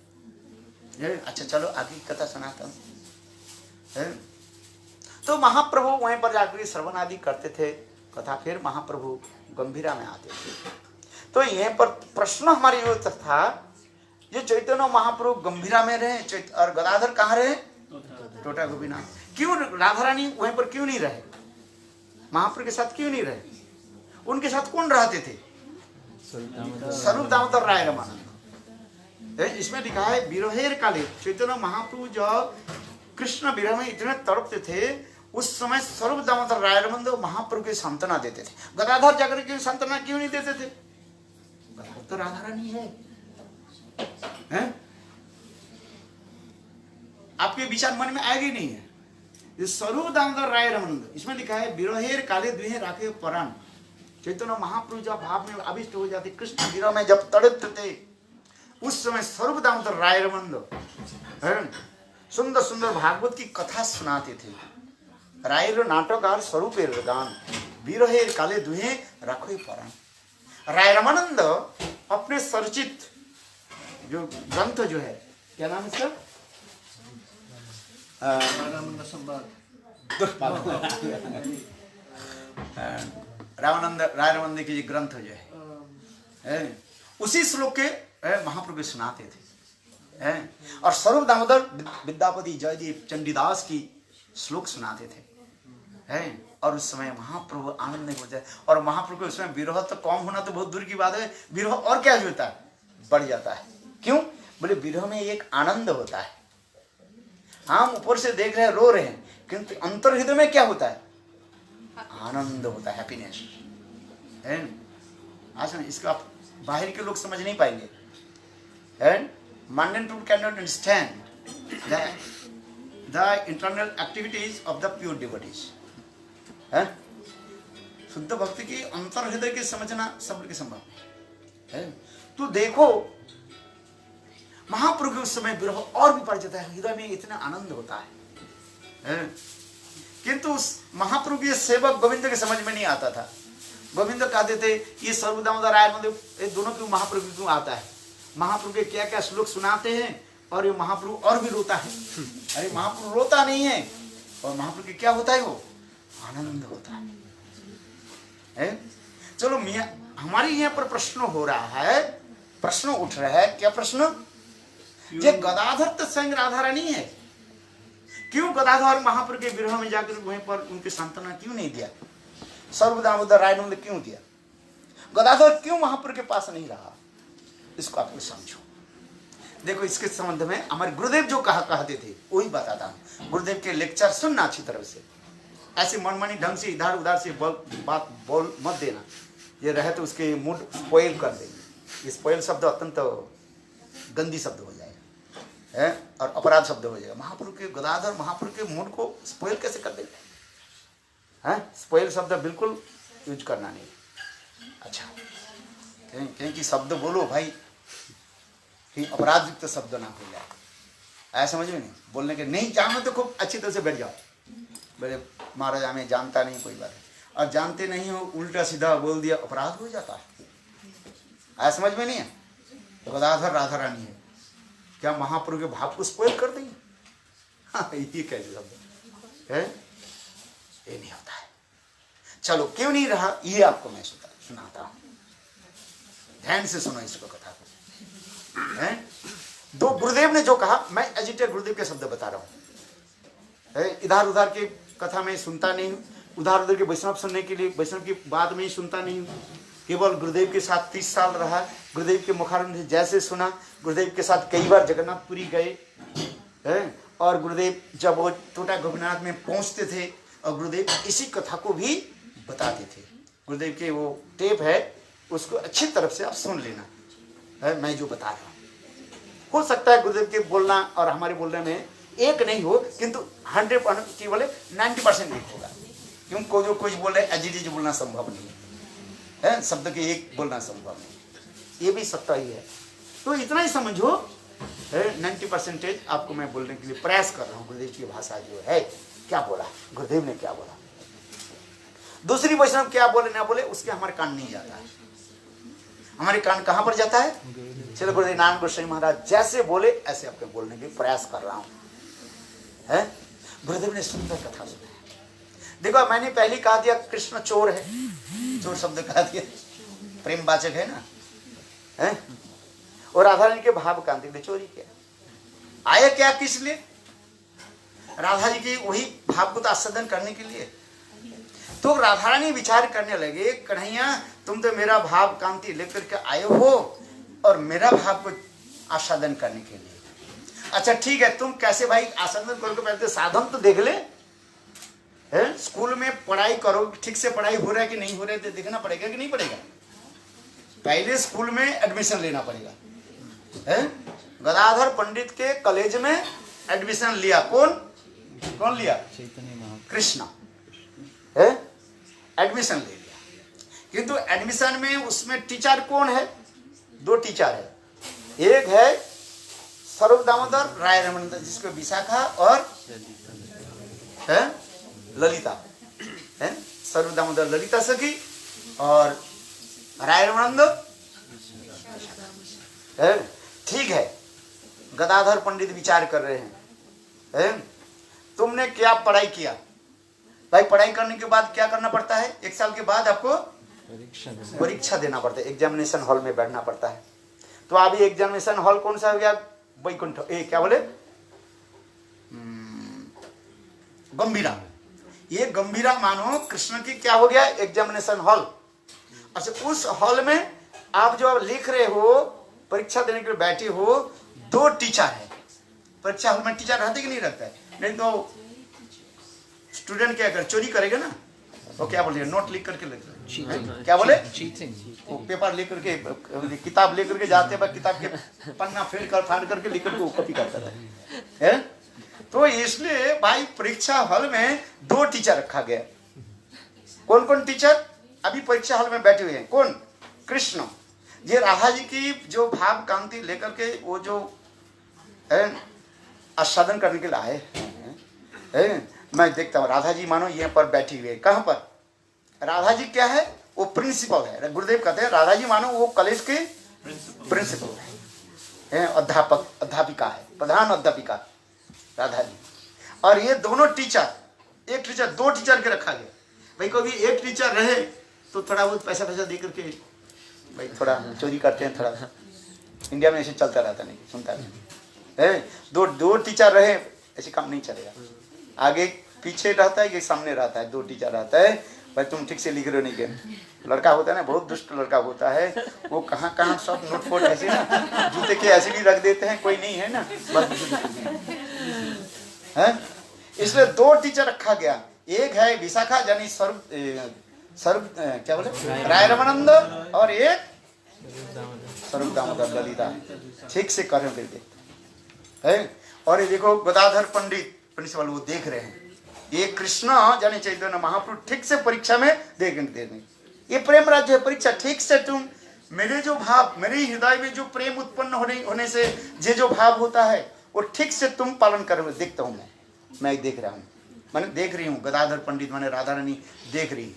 थे। अच्छा चलो आगे कथा सुनाता हूँ। तो महाप्रभु वहीं पर जाकर श्रवण आदि करते थे कथा, फिर महाप्रभु गंभीरा में आते थे। तो यहीं पर प्रश्न हमारे ये था, ये चैतन्य महाप्रभु गंभीरा में रहे और गदाधर कहाँ रहे? टोटा गोपीनाथ। क्यों राधा रानी वहीं पर क्यों नहीं रहे? महाप्रभु के साथ क्यों नहीं रहे? उनके साथ कौन रहते थे? स्वरूप दामोदर राय रमानंद। इसमें लिखा है विरहेर काले, चैतन्य महाप्रभु जब कृष्ण विरह में इतने तड़पते थे, उस समय स्वरूप दामोदर राय रमानंद महाप्रभु की सांत्वना देते थे। गदाधर जाकर के सांत्वना क्यों नहीं देते थे? गदाधर तो राधा रानी है? आपके विचार मन में आएगी नहीं है। स्वरूप दामोदर राय रमानंद, इसमें लिखा है विरहेर काले दुहे राखे परान। चैतन्य महाप्रभु जब भाव में आविष्ट हो जाते, कृष्ण विरह में जब तड़पते थे, उस समय स्वरूप दामोदर राय रमानंद सुंदर सुंदर भागवत की कथा सुनाते थे। राय नाटक और स्वरूप गान विरहेर काले दुहे राखे परान। राय रमानंद अपने सरचित जो ग्रंथ जो है, क्या नाम इसका? राय रमानंद की ग्रंथ जो है, उसी श्लोक के महाप्रभु सुनाते थे। और स्वरूप दामोदर विद्यापति जयदेव चंडीदास की श्लोक सुनाते थे। और उस समय महाप्रभु आनंद में हो जाए, और महाप्रभु उसमें विरह तो कम होना तो बहुत दूर की बात है, विरह और क्या होता है? बढ़ जाता है। क्यों? बोले विरह में एक आनंद होता है। हम ऊपर से देख रहे हैं, रो रहे हैं, किंतु अंतर हृदय में क्या होता है? आनंद होता है, हैप्पीनेस। आज इसको आप बाहर के लोग समझ नहीं पाएंगे। Mundane people cannot understand the internal activities of the pure devotees. शुद्ध भक्ति की अंतर हृदय के समझना सब के संभव है। तो देखो महाप्रभु उस समय विरह और भी बढ़ जाता है, हृदय में इतना आनंद होता है। किंतु उस महाप्रभु के सेवक गोविंद के समझ में नहीं आता था। गोविंद कहते थे ये सर्व दामोदर राय ये दोनों क्यों महाप्रभु क्यों आता है? महाप्रभु के क्या क्या श्लोक सुनाते हैं और ये महाप्रभु और भी रोता है। अरे महाप्रभु रोता नहीं है, और महाप्रभु के क्या होता है? वो आनंद होता है। चलो मियाँ, हमारे यहाँ पर प्रश्न हो रहा है, प्रश्न उठ रहा है। क्या प्रश्न? ये गदाधर तो स्वयं राधा रानी है, क्यों गदाधर महाप्रभु के विरह में जाकर वहीं पर उनकी सांत्वना क्यों नहीं दिया? सर्व दामोदर राय ने क्यों दिया? गदाधर क्यों महाप्रभु के पास नहीं रहा? इसको आप समझो। देखो इसके संबंध में हमारे गुरुदेव जो कहते थे वही बताता हूँ। गुरुदेव के लेक्चर सुनना अच्छी तरह से, ऐसे मनमानी ढंग से इधर उधर से बात बोल मत देना। ये रहे तो उसके मूड स्पॉइल कर देंगे। स्पॉइल शब्द अत्यंत गंदी शब्द हो जाएगा है और अपराध शब्द हो जाएगा। महाप्रभु के गदाधर महाप्रभु के मूड को स्पॉइल कैसे कर देंगे? स्पॉइल शब्द बिल्कुल यूज करना नहीं। अच्छा, क्योंकि शब्द बोलो भाई कि अपराध युक्त शब्द ना हो जाए, ऐसा समझ में नहीं। बोलने के नहीं जानो तो खूब अच्छी तरह से बैठ जाओ। बोले महाराज हमें जानता नहीं, कोई बात है, और जानते नहीं हो उल्टा सीधा बोल दिया, अपराध हो जाता है। ऐसा समझ में नहीं है। गदाधर राधा रानी है, क्या महाप्रभु के भाव को स्पॉइल कर देंगे? हाँ, ये कैसे शब्द है? ये नहीं होता है। चलो क्यों नहीं रहा ये आपको मैं सुनाता हूं, ध्यान से सुनो इसको कथा को। दो गुरुदेव ने जो कहा, मैं एजिटेड गुरुदेव के शब्द बता रहा हूं। इधर उधर के कथा में सुनता नहीं हूं, उधर उधर के वैष्णव सुनने के लिए वैष्णव की बात में ही सुनता नहीं हूं। केवल गुरुदेव के साथ 30 साल रहा, गुरुदेव के मुखारविंद से जैसे सुना, गुरुदेव के साथ कई बार जगन्नाथपुरी गए और गुरुदेव जब वो टोटा गोपीनाथ में पहुंचते थे और गुरुदेव इसी कथा को भी बताते थे। गुरुदेव के वो टेप है, उसको अच्छी तरफ से आप सुन लेना है मैं जो बता रहा हूँ। हो सकता है गुरुदेव के बोलना और हमारे बोलने में एक नहीं हो, किंतु 100% की बोले 90% एक होगा। क्योंकि जो कुछ बोल रहे एजिटेज बोलना संभव नहीं है, शब्द के एक बोलना संभव नहीं, ये भी सत्ता ही है। तो इतना ही समझो, 90% आपको मैं बोलने के लिए प्रयास कर रहा हूँ। गुरुदेव की भाषा जो है, क्या बोला गुरुदेव ने, क्या बोला, दूसरी वैष्णव क्या बोले ना बोले, उसके हमारे कान नहीं जाता है। हमारे कान कहाँ पर जाता है? चलो गुरुदेव नारायण गोस्वामी महाराज जैसे बोले ऐसे आपके बोलने के प्रयास कर रहा हूँ। गुरुदेव ने सुंदर कथा सुनाया। देखो मैंने पहले कहा दिया कृष्ण चोर है, चोर शब्द कहा दिया, प्रेमवाचक है ना, है? और राधा रानी के भाव कांति ने चोरी किया। आया क्या किस लिए? राधा जी की वही भाव को तो आस्वादन करने के लिए। तो राधा रानी विचार करने लगे, कन्हैया तुम तो मेरा भाव कांति लेकर के आए हो और मेरा भाव को आस्वादन करने के लिए। अच्छा ठीक है, तुम कैसे भाई आस्वादन करोगे? पहले तो साधन तो देख ले, है? स्कूल में पढ़ाई करो, ठीक से पढ़ाई हो रहा है कि नहीं हो रहा है तो देखना पड़ेगा कि नहीं पड़ेगा? पहले स्कूल में एडमिशन लेना पड़ेगा, है? गदाधर पंडित के कॉलेज में एडमिशन लिया, कौन लिया? चैतन्य महाप्रभु। कृष्णा, है? एडमिशन ले लिया, किंतु एडमिशन में उसमें टीचर कौन है? 2 टीचर है। एक है स्वरूप दामोदर राय रमन, जिसको विशाखा और है ललिता, है? स्वरूप दामोदर ललिता सखी और राय रमानंद, है? ठीक है। गदाधर पंडित विचार कर रहे हैं, तुमने क्या पढ़ाई किया? भाई पढ़ाई करने के बाद क्या करना पड़ता है? 1 साल के बाद आपको परीक्षा देना पड़ता है, एग्जामिनेशन हॉल में बैठना पड़ता है। तो अभी एग्जामिनेशन हॉल कौन सा हो गया? वैकुंठ, क्या बोले, गंभीरा। ये गंभीरा मानो कृष्ण की क्या हो गया? Examination hall. अच्छा, उस हॉल में आप जो लिख रहे हो, परीक्षा देने के लिए बैठे हो, 2 टीचर है। परीक्षा हॉल में टीचर रहते कि नहीं रहता है? नहीं तो स्टूडेंट क्या कर चोरी करेगा ना, वो क्या बोले, नोट लिख करके लिख रहे, क्या बोले, चीटिंग, वो पेपर लेकर के, किताब लेकर के जाते हैं, किताब के पन्ना फाड़ करके लिख करके वो कॉपी करता है। तो इसलिए भाई परीक्षा हॉल में 2 टीचर रखा गया। कौन कौन टीचर अभी परीक्षा हॉल में बैठे हुए हैं? कौन? कृष्ण। ये राधा जी की जो भाव कांति लेकर के वो जो आस्वादन करने के लिए आए हैं। मैं देखता हूँ राधा जी मानो यहाँ पर बैठी हुई है। कहाँ पर? राधा जी क्या है? वो प्रिंसिपल है। गुरुदेव कहते हैं राधा जी मानो वो कॉलेज के प्रिंसिपल है, अध्यापक, अध्यापिका है, प्रधान अध्यापिका राधा जी। और ये दोनों टीचर, एक टीचर, 2 टीचर के रखा गया। भाई कभी एक टीचर रहे तो थोड़ा बहुत पैसा दे करके भाई थोड़ा चोरी करते हैं, थोड़ा इंडिया में ऐसे चलता रहता, नहीं सुनता नहीं है। 2 टीचर रहे ऐसे काम नहीं चलेगा। आगे पीछे रहता है कि सामने रहता है, 2 टीचर रहता है। भाई तुम ठीक से लिख रहे हो नहीं क्या? लड़का होता है ना, बहुत दुष्ट लड़का होता है, वो कहाँ कहाँ सब नोटफोट ऐसे ना जूते के ऐसे भी रख देते हैं, कोई नहीं है ना, बस है। इसलिए 2 टीचर रखा गया। एक है विशाखा यानी स्वरूप क्या बोले, राय रमानंद, और एक स्वरूप दामोदर ललिता। ठीक से कर है। और ये देखो गदाधर पंडित प्रिंसिपल वो देख रहे हैं, ये कृष्ण जाने चैतन्य महाप्रभु ठीक से परीक्षा में देने। ये प्रेम राज्य है परीक्षा। ठीक से तुम मेरे जो भाव, मेरे हृदय में जो प्रेम उत्पन्न होने से जो भाव होता है वो ठीक से तुम पालन करोगे। देखता हूँ मैं देख रहा हूँ, मैंने देख रही हूँ। गदाधर पंडित माने राधा रानी देख रही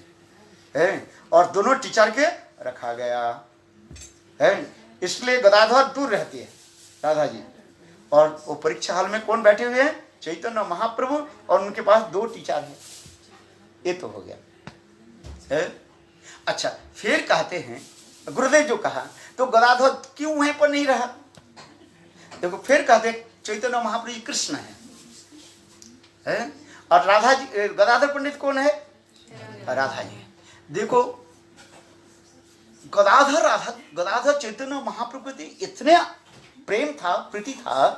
है। और दोनों टीचर के रखा गया है। इसलिए गदाधर दूर रहती है राधा जी, और वो परीक्षा हॉल में कौन बैठे हुए हैं? चैतन्य महाप्रभु, और उनके पास 2 टीचर हैं। ये तो हो गया है। अच्छा, फिर कहते हैं गुरुदेव जो कहा तो गदाधर क्यों वहीं पर नहीं रहा? देखो फिर कहते चैतन्य महाप्रभु जी कृष्ण है, और राधा जी, गदाधर पंडित कौन है? राधा जी। देखो गदाधर चैतन्य महाप्रभु के इतने प्रेम था, प्रीति था,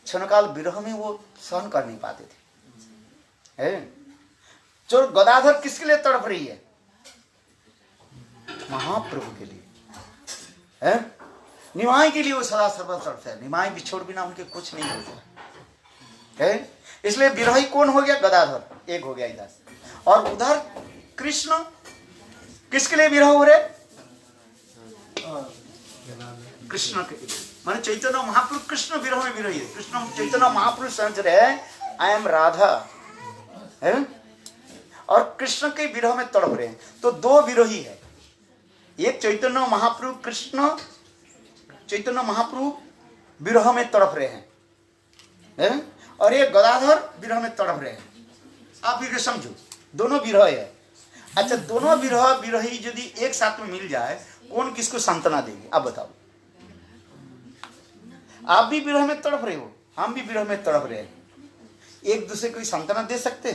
क्षणकाल विरह में वो सहन कर नहीं पाते थे। है जो गदाधर किसके लिए तड़प रही है? महाप्रभु के लिए है, निमाई के लिए वो सदा सर्वदा तड़पता है। निमाई बिछोड़ बिना उनके कुछ नहीं होता है। इसलिए विरही कौन हो गया? गदाधर एक हो गया इधर, और उधर कृष्ण किसके लिए विरह हो रहे? कृष्ण के, माने चैतन्य महाप्रभु कृष्ण विरह में विरही है। कृष्ण चैतन्य महाप्रभु समझ रहे हैं आई एम राधा है, और कृष्ण के विरह में तड़प रहे हैं। तो 2 विरोही है, एक चैतन्य महाप्रभु, कृष्ण चैतन्य महाप्रभु विरह में तड़प रहे हैं, और एक गदाधर विरह में तड़प रहे हैं। आप ये समझो दोनों विरह है। अच्छा, दोनों विरह विरही यदि एक साथ में मिल जाए, कौन किसको सांत्वना देंगे? आप बताओ। आप भी विरह में तड़प रहे हो, हम भी विरह में तड़प रहे हैं, एक दूसरे को सांत्वना दे सकते?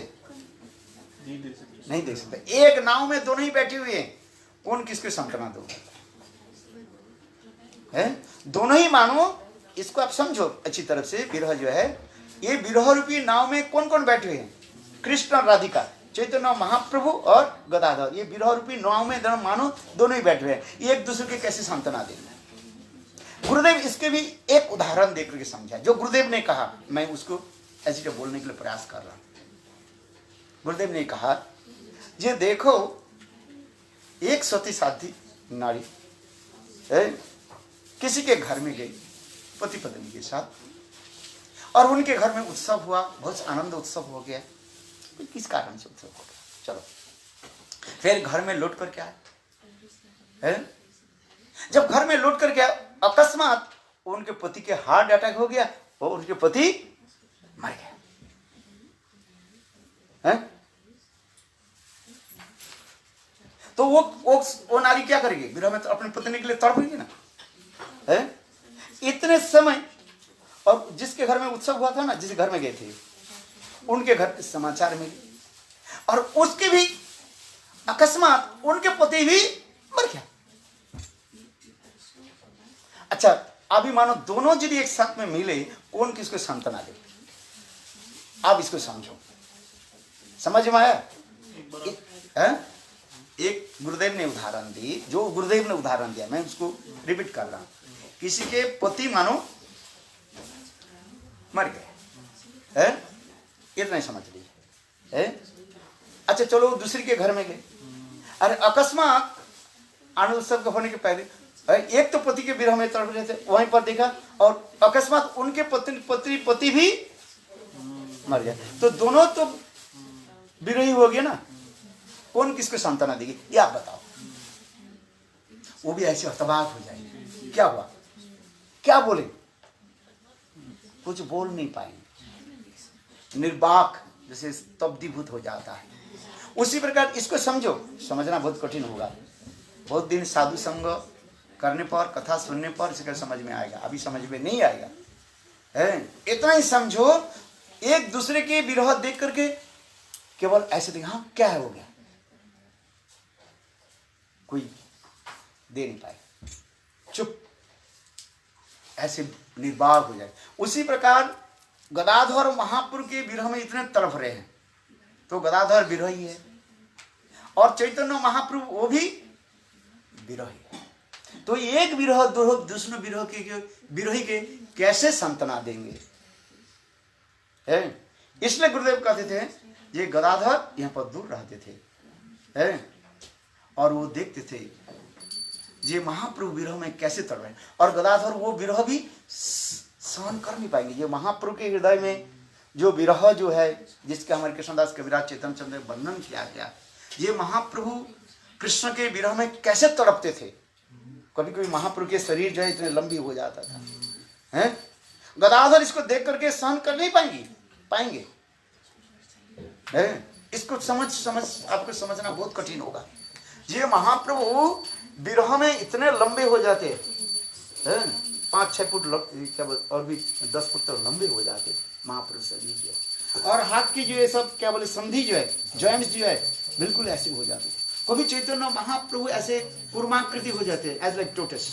नहीं दे सकते। एक नाव में दोनों ही बैठे हुए हैं, कौन किसको सांत्वना दो? है दोनों ही मानो। इसको आप समझो अच्छी तरह से। विरह जो है, ये विरह रूपी नाव में कौन कौन बैठे हुए हैं? कृष्ण और राधिका, चैतन्य महाप्रभु और गदाधर। ये विरह रूपी नाव में दोनों मानो दोनों ही बैठे हुए हैं, एक दूसरे के कैसे सांत्वना देंगे? गुरुदेव इसके भी एक उदाहरण देख करके समझा, जो गुरुदेव ने कहा, मैं उसको ऐसे बोलने के लिए प्रयास कर रहा हूं। गुरुदेव ने कहा, ये देखो, एक सती साधी नारी किसी के घर में गई पति पत्नी के साथ, और उनके घर में उत्सव हुआ, बहुत आनंद उत्सव हो गया। किस कारण से उत्सव हो गया? चलो, फिर घर में लौट कर क्या है? जब घर में लौट कर क्या, अकस्मात उनके पति के हार्ट अटैक हो गया और उनके पति मर गया। है? तो वो नारी क्या करेगी? विरह में तो अपनी पत्नी के लिए तड़पेगी ना। है? इतने समय, और जिसके घर में उत्सव हुआ था ना, जिस घर में गए थे, उनके घर समाचार मिले, और उसके भी अकस्मात उनके पति भी मर गया। अच्छा, अभी मानो दोनों यदि एक साथ में मिले, कौन किसको सांत्वना दे? आप इसको समझो, समझ में आया? एक गुरुदेव ने उदाहरण दी, जो गुरुदेव ने उदाहरण दिया, मैं उसको रिपीट कर रहा हूं। किसी के पति मानो मर गए, है? इतना ही समझ लीजिए। अच्छा, चलो दूसरी के घर में गए, अरे अकस्मात आनंद उत्सव के होने के पहले एक तो पति के विरह में तड़प रहे थे, वहीं पर देखा, और अकस्मात उनके पति भी मर गया। तो दोनों तो विरही हो गए ना, कौन किसको सांत्वना देगी? ये आप बताओ। वो भी ऐसे हतबाक हो जाएंगे, क्या हुआ, क्या बोले? कुछ बोल नहीं पाएंगे, निर्बाक, जैसे स्तब्धीभूत हो जाता है। उसी प्रकार इसको समझो, समझना बहुत कठिन होगा। बहुत दिन साधु संग करने पर, कथा सुनने पर इसका समझ में आएगा, अभी समझ में नहीं आएगा। है? इतना ही समझो, एक दूसरे के विरह देख करके केवल ऐसे देखा, हाँ क्या है, हो गया, कोई दे नहीं पाए, चुप, ऐसे निर्बाक हो जाए। उसी प्रकार गदाधर महाप्रभु के विरह में इतने तड़प रहे हैं, तो गदाधर विरही है, और चैतन्य महाप्रभु वो भी विरही है। तो एक विरह दूसरे विरही के कैसे सांत्वना देंगे? है? इसलिए गुरुदेव कहते थे, ये गदाधर यहाँ पर दूर रहते थे, है? और वो देखते थे ये महाप्रभु विरह में कैसे तड़ रहे हैं, और गदाधर वो विरह भी सहन कर नहीं पाएंगे। ये महाप्रभु के हृदय में जो विरह जो है, जिसका हमारे कृष्णदास कविराज चेतन चंद्र वर्णन किया गया, ये महाप्रभु कृष्ण के विरह में कैसे तड़पते थे। कभी कभी महाप्रभु के शरीर जो है इतने लंबी हो जाता था, हैं? गदाधर इसको देख करके सहन कर नहीं पाएंगे, हैं? इसको आपको समझना बहुत कठिन होगा। ये महाप्रभु विरह में इतने लंबे हो जाते हैं, 5-6 फुट और भी 10 फुट तक लंबे हो जाते थे महाप्रभु शरीर जो, और हाथ की जो है सब क्या बोले संधि जो है, जॉइंट्स जो है, बिल्कुल ऐसे हो जाते थे। कभी चैतन्य महाप्रभु ऐसे कुर्माकृति हो जाते हैं, एज लाइक टोटस,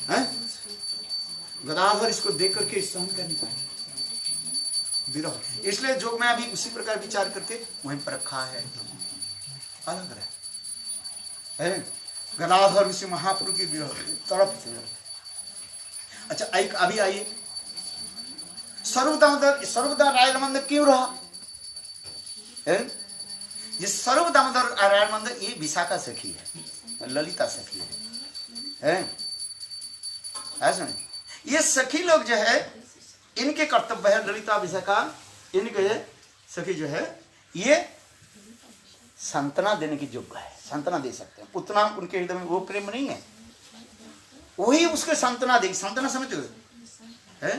हैं? गदाधर इसको देख करके सहन कर नहीं पाए विरह। इसलिए जो मैं अभी उसी प्रकार विचार करके वहीं पर रखा है, अलग रहे, गदाधर उसी महाप्रभु की विरह तरफ थे। अच्छा, अभी आइए, सर्वदा राय मंदिर क्यों रहा है? ये सर्व दामोदर नारायण मंदिर, ये विशाखा सखी है, ललिता सखी है, ऐसा नहीं। ये सखी लोग जो है, इनके कर्तव्य है, ललिता विशाखा, इनके सखी जो है, ये सांत्वना देने की योग्य है, सांत्वना दे सकते हैं। उतना उनके हृदय में वो प्रेम नहीं है, वही उसके सांत्वना देगी। सांत्वना समझते हो, है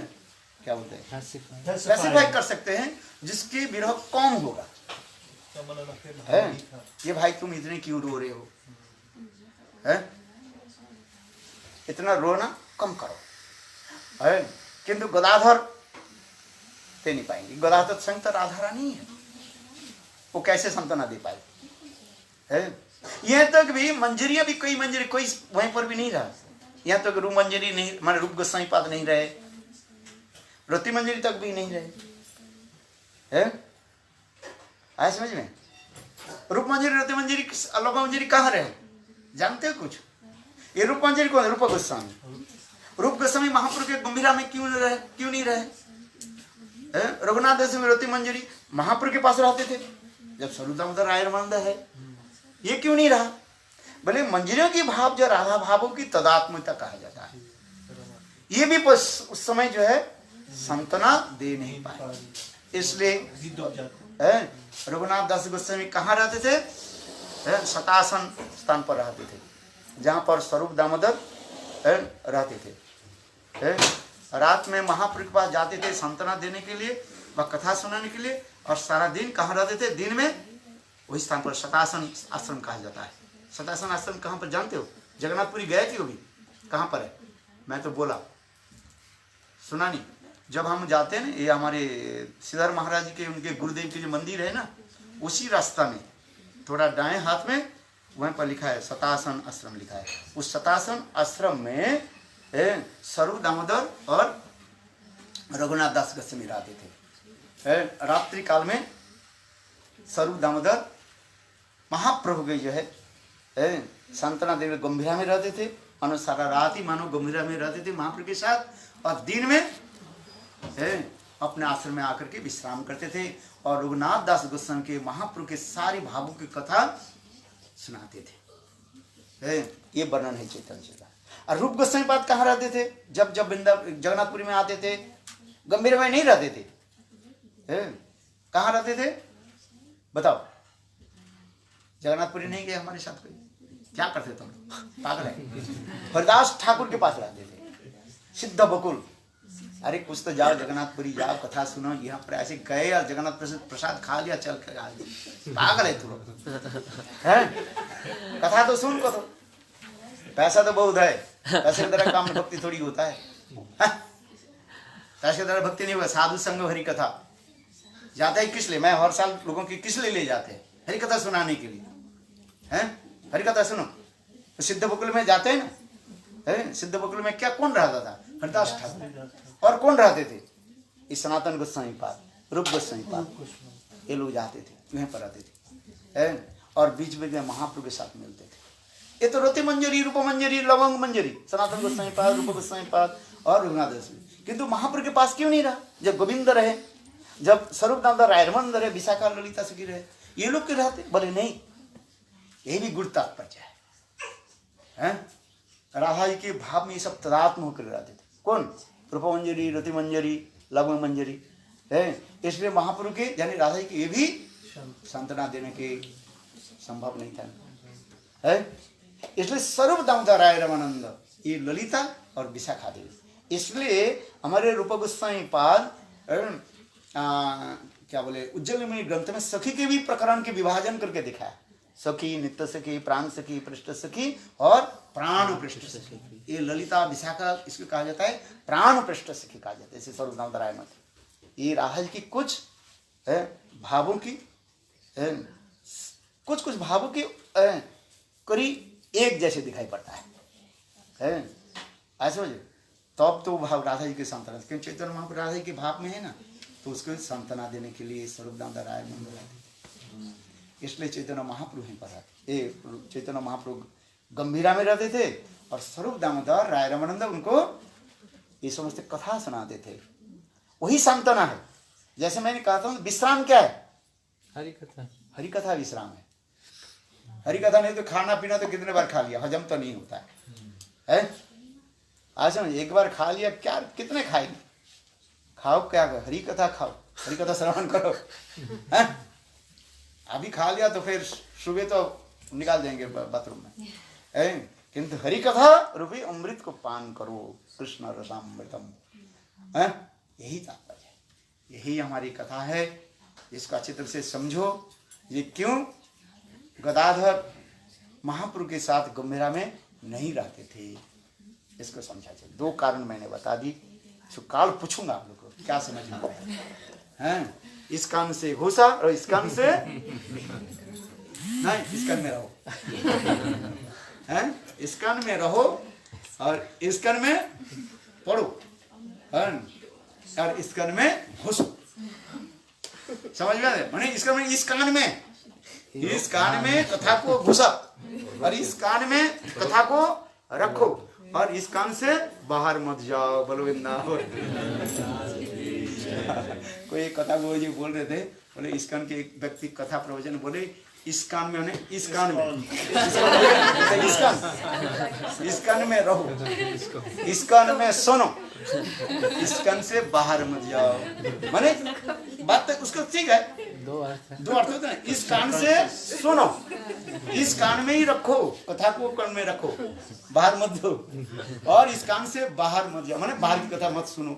क्या बोलते हैं, पैसिफाई कर सकते हैं, जिसकी विरह कम होगा, है ये भाई तुम इतने क्यों रो रहे हो, है इतना रोना कम करो, है किंतु गदाधर दे नहीं पाएंगे। गदाधर संग तो राधा रानी है, वो कैसे सांत्वना दे पाए, है यह तक भी मंजरियां भी कोई मंजरी कोई वहीं पर भी नहीं रहा, यहाँ तक रूप मंजरी नहीं माने रूप गोस्वामी पाद नहीं रहे, रति मंजरी तक भी नहीं रहे, है आया समझ में। रूप मंजरी रति मंजरी अलोक मंजरी कहाँ रहे जानते हो कुछ? ये रूप मंजरी कौन है? रूप गोस्वामी। रूप गोस्वामी महाप्रभु के गंभीरा में क्यों नहीं रहे? रघुनाथ दास में रति मंजरी महाप्रभु के पास रहते थे जब स्वरूप दामोदर राय रमानंद है, ये क्यों नहीं रहा? भले मंजरियों की भाव जो राधा भावों की तदात्मता कहा जाता है, ये भी उस समय जो है सांत्वना दे नहीं पाए, इसलिए रघुनाथ दास गोस्वामी कहाँ रहते थे? शतासन स्थान पर रहते थे, जहाँ पर स्वरूप दामोदर रहते थे। रात में महाप्रभु के पास जाते थे सांत्वना देने के लिए व कथा सुनाने के लिए, और सारा दिन कहाँ रहते थे? दिन में वही स्थान पर शतासन आश्रम कहा जाता है। शतासन आश्रम कहाँ पर जानते हो? जगन्नाथपुरी गए थे वो भी, कहाँ पर है? मैं तो बोला सुना नहीं। जब हम जाते हैं ना, ये हमारे सिद्धार्थ महाराज के उनके गुरुदेव के जो मंदिर है ना, उसी रास्ता में थोड़ा दाएं हाथ में वहीं पर लिखा है शतासन आश्रम लिखा है। उस शतासन आश्रम में स्वरूप दामोदर और रघुनाथ दास गोस्वामी रहते थे। रात्रि काल में स्वरूप दामोदर महाप्रभु के जो है सांत्वना देवी गंभीरा में रहते थे, मानो सारा रात ही मानो गंभीरा में रहते थे महाप्रभु के साथ, और दिन में अपने आश्रम में आकर के विश्राम करते थे और रघुनाथ दास गोस्वामी के महाप्रभु के सारी भावों की कथा सुनाते थे। ये वर्णन है चैतन्य का। और रूप गोस्वामी पाद कहाँ रहते थे? जब जब जगन्नाथपुरी में आते थे, गंभीर में नहीं रहते थे, कहाँ रहते थे बताओ? जगन्नाथपुरी नहीं गए हमारे साथ कोई? क्या करते तुम? पागल है। हरिदास ठाकुर के पास रहते थे, सिद्ध बकुल। अरे कुछ तो जाओ जगन्नाथपुरी, जाओ कथा सुनो। यहाँ पर ऐसे गए और जगन्नाथ प्रसाद खा लिया, चल कर आ गए। पागल है तू लोग, है? कथा तो सुन को, तो पैसा तो बहुत है, पैसे के द्वारा काम भक्ति थोड़ी होता है, पैसे के द्वारा भक्ति नहीं होगा। साधु संग हरि कथा जाता है किस लिए? मैं हर साल लोगों की किस लिए ले जाते हैं? हरि कथा सुनाने के लिए, हैं? हरि कथा सुनो। तो सिद्ध बकुल में जाते हैं ना, सिद्ध बकुल में क्या कौन रहता था? हरिदास ठाकुर। और कौन रहते थे? इस सनातन गोस्वामी पाद, रूप गोस्वामी पाद, ये लोग जाते थे, वहीं पर रहते थे, और बीच बीच में महाप्रभु के साथ मिलते थे। ये तो रति मंजरी, रूप मंजरी, लवंग मंजरी, सनातन गोस्वामी पाद, रूप गोस्वामी पाद और रघुनाथ दास। किंतु महाप्रभु के पास क्यों नहीं रहा? जब गोविंद रहे, जब स्वरूप दामोदर रायरमन रहे, विशाखा ललिता सखी रहे, ये लोग क्यों रहते? बोले नहीं, यही भी गुरु तात्पर्य है। राधा जी के भाव में ये सब तदात्म होकर रहते थे। कौन? रूप मंजरी, रति मंजरी, लवंग मंजरी, है। इसलिए महाप्रभु के यानी राधा जी के ये भी सांत्वना देने के संभव नहीं था, है। इसलिए स्वरूप दामोदर राय रमानंद, ये ललिता और विशाखा देवी। इसलिए हमारे रूप गोस्वामी पाद क्या बोले उज्जवल मुनि ग्रंथ में सखी के भी प्रकरण के विभाजन करके दिखाया। सखी, नित्य सखी, प्राण सखी, पृष्ठ सखी और प्राण पृष्ठ सखी। ये ललिता विशाखा इसको कहा जाता है प्राण पृष्ठ सखी कहा जाता है। इसे स्वरूप दामोदर राय मत, ये राधा जी की कुछ भावों की कुछ भावों की करीब एक जैसे दिखाई पड़ता है। ऐसे समझे? तब तो भाव राधा जी के सांत्वना, क्योंकि चैतन्य महाप्रभु राधा जी के भाव में है ना, तो उसको सांत्वना देने के लिए स्वरूप दामोदर राय मंदिर रहते। इसलिए चैतन्य महाप्रभु ही पर ये चैतन्य महाप्रभु गंभीरा में रहते थे और स्वरूप दामोदर राय रमानंद उनको ये समस्त कथा सुनाते थे। वही सांत्वना है। जैसे मैंने कहा था विश्राम क्या है? हरि कथा। हरि कथा विश्राम है। हरि कथा नहीं तो खाना पीना तो कितने बार खा लिया, हजम तो नहीं होता है। आज समझ, एक बार खा लिया क्या, कितने खाएंगे? खाओ क्या, हरि कथा खाओ, हरि कथा श्रवण करो, है? अभी खा लिया तो फिर सुबह तो निकाल देंगे बाथरूम में, है? किंतु हरि कथा रूपी अमृत को पान करो, कृष्ण रसामृतम, है? यही तात्पर्य है, यही हमारी कथा है। इसका चित्र से समझो, ये क्यों? गदाधर महाप्रभु के साथ गंभीरा में नहीं रहते थे। इसको समझा चाहिए। 2 कारण मैंने बता दी, जो काल पूछूंगा आप लोग को क्या समझ में आया है। इस कान से घुसा और इस कान से नहीं, इस कान में रहो हैं, इस कान में रहो और इस कान में पढ़ो और इस कान में घुसो। समझ में आ रहा? माने इस कान में कथा को घुसा और इस कान में कथा को रखो और इस कान से बाहर मत जाओ। बोलो वृंदावन। कोई कथा गुरु जी बोल रहे थे, बोले इस कान के एक व्यक्ति कथा प्रवचन बोले, इस कान में इस कान में इस कान में रहो, इस कान में सुनो, इस कान से बाहर मत जाओ। माने बात तो उसका ठीक है, 2 अर्थ होते हैं। इस कान से सुनो, इस कान में ही रखो, कथा को कान में रखो, बाहर मत दो, और इस कान से बाहर मत जाओ, माने बाहर की कथा मत सुनो।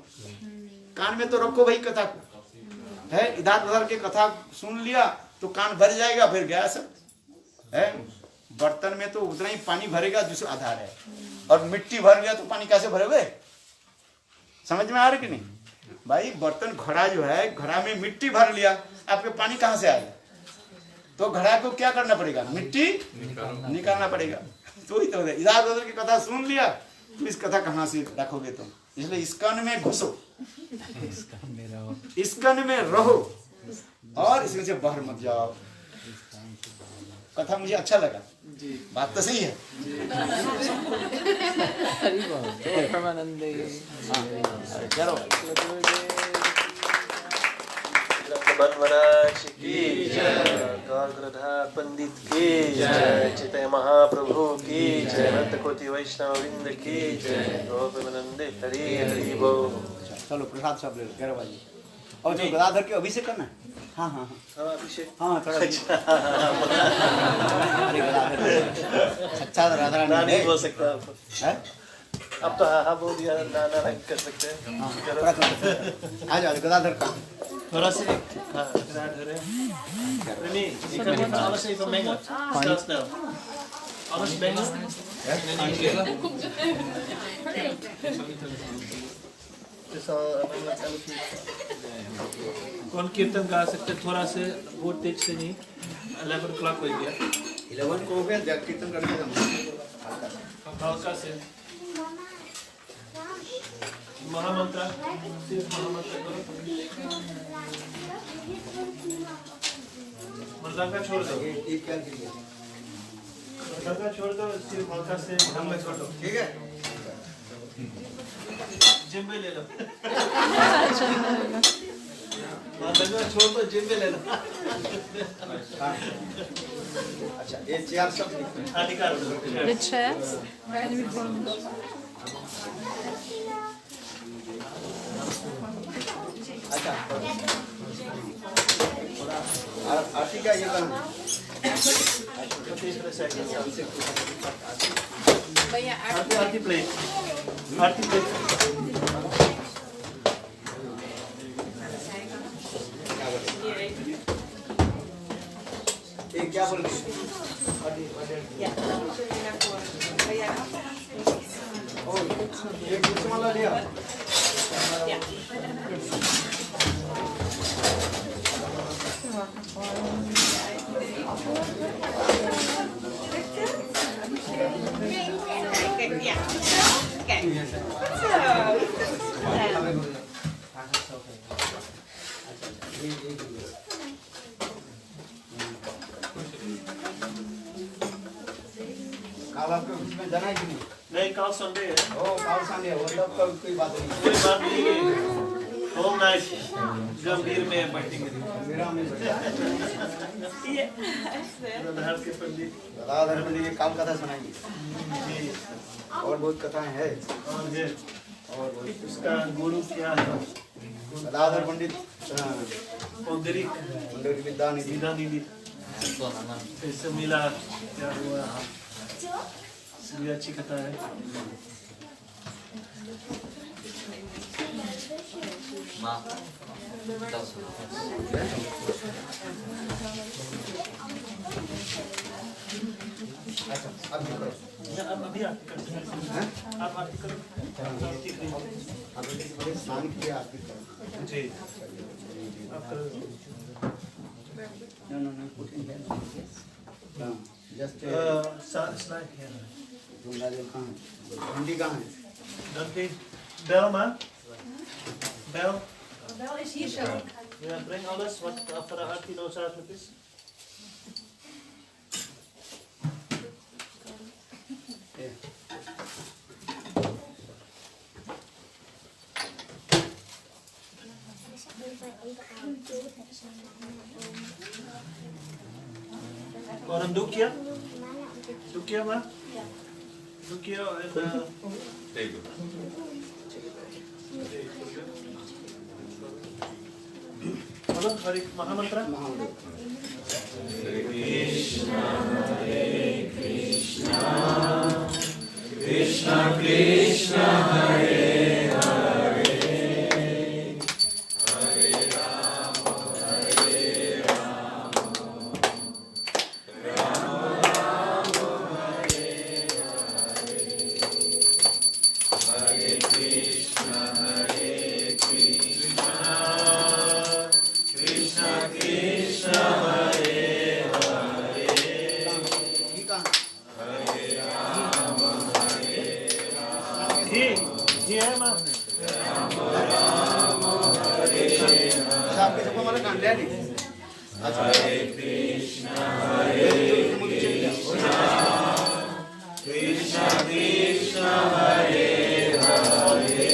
कान में तो रखो भाई कथा को, है इधर उधर के कथा सुन लिया तो कान भर जाएगा, फिर गया सब है। बर्तन में तो उतना ही पानी भरेगा जिस आधार है, और मिट्टी भर गया तो पानी कैसे भरोगे? समझ में आ रहा कि नहीं भाई? बर्तन घड़ा जो है, घड़ा में मिट्टी भर लिया, आपके पानी कहाँ से आएगा? तो घड़ा को क्या करना पड़ेगा? मिट्टी निकालना पड़ेगा। तो ही तो इधर उधर की कथा सुन लिया तो इस कथा कहाँ से रखोगे तुम? इसलिए इस कान में घुसो, इस कान में रहो और इसमें से बाहर मत जाओ। कथा मुझे अच्छा लगा, बात तो सही है। चलो बनवराज की जय, गौरधर पंडित की जय, चैतन्य महाप्रभु की जय, अनंत कोटि वैष्णव वृंद की जय, गोपानंद हरि हरि बोल। चलो प्रसाद सब ले लो 11 बजे। और जो गदाधर के अभिषेक करना है। हाँ हाँ हाँ अभिषेक, हाँ थोड़ा अरे गदाधर अच्छा राधा ना नहीं बोल सकता है। अब तो हाँ बोल दिया, ना कर सकते हैं। आ जाओ गदाधर का थोड़ा सा हाँ गदाधर है। Remy, you can alles even mengen. Stel snel. Alles mengen. कौन कीर्तन गा सकते? थोड़ा से बहुत तेज से नहीं। 11 o'clock हो गया। 11 को हो गया, जब कीर्तन करने हल्का से महामंत्र, सिर्फ महामंत्र करो। मृदंगा छोड़ दो, मृदंगा छोड़ दो, सिर्फ हल्का से महामंत्र छोड़ दो। ठीक है, जिम्बे ले लो। मृदंगा छोड़ दो, जिम्बे ले लो। अच्छा ये चेयर सब निकाल दो। The chairs? अच्छा आरती का ये करना भैया आरती प्लेट, आरती प्लेट। ये क्या बोल रही एक दूसरा वाला लिया काल आपके उसमें जाना है कि नहीं? नहीं, कल संडे है। ओ काल संडे है, वो तब तो कोई बात नहीं। कोई बात नहीं है। होम नाइट गंभीर में बैठेंगे। मेरा में गदाधर के पंडित, गदाधर पंडित ये काम कथा सुनाएंगे। और बहुत कथाएं हैं। और है और बहुत उसका गुरु क्या है? गदाधर पंडित पौंडरिक पंडित विद्यानिधि सीधा निधि। कैसे मिला, क्या हुआ? ये अच्छी कथा है। अभी आरती करते हैं। आप आरती करो। स्नान किया आरती करो। जी आप करो। No, put in here. No, just स्नान किया है। गंगा जल कहाँ है? डंडी कहाँ है? Dante, bell man. Bell. Bel is hier zo. Ja, breng alles wat voor de aartie noodzakelijk is. Maar een doekje? Doekje maar? Doekje en... Hello, Hari Mahamantra. आपके सबको हमारा कांड है नहीं। हरे कृष्णा कृष्णा कृष्णा हरे हरे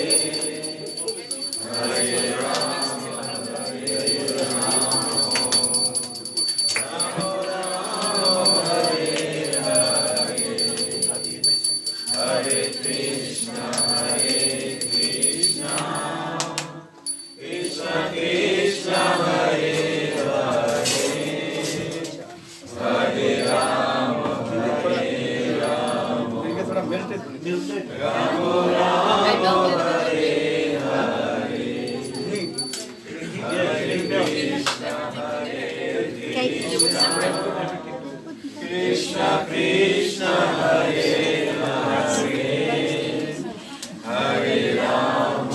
हरे राम हरे हरे हरे कृष्णा कृष्णा कृष्णा हरे हरे हरे राम थोड़ा मिलते राम राम हरे हरे हरे कृष्णा कृष्णा कृष्णा हरे हरे हरे राम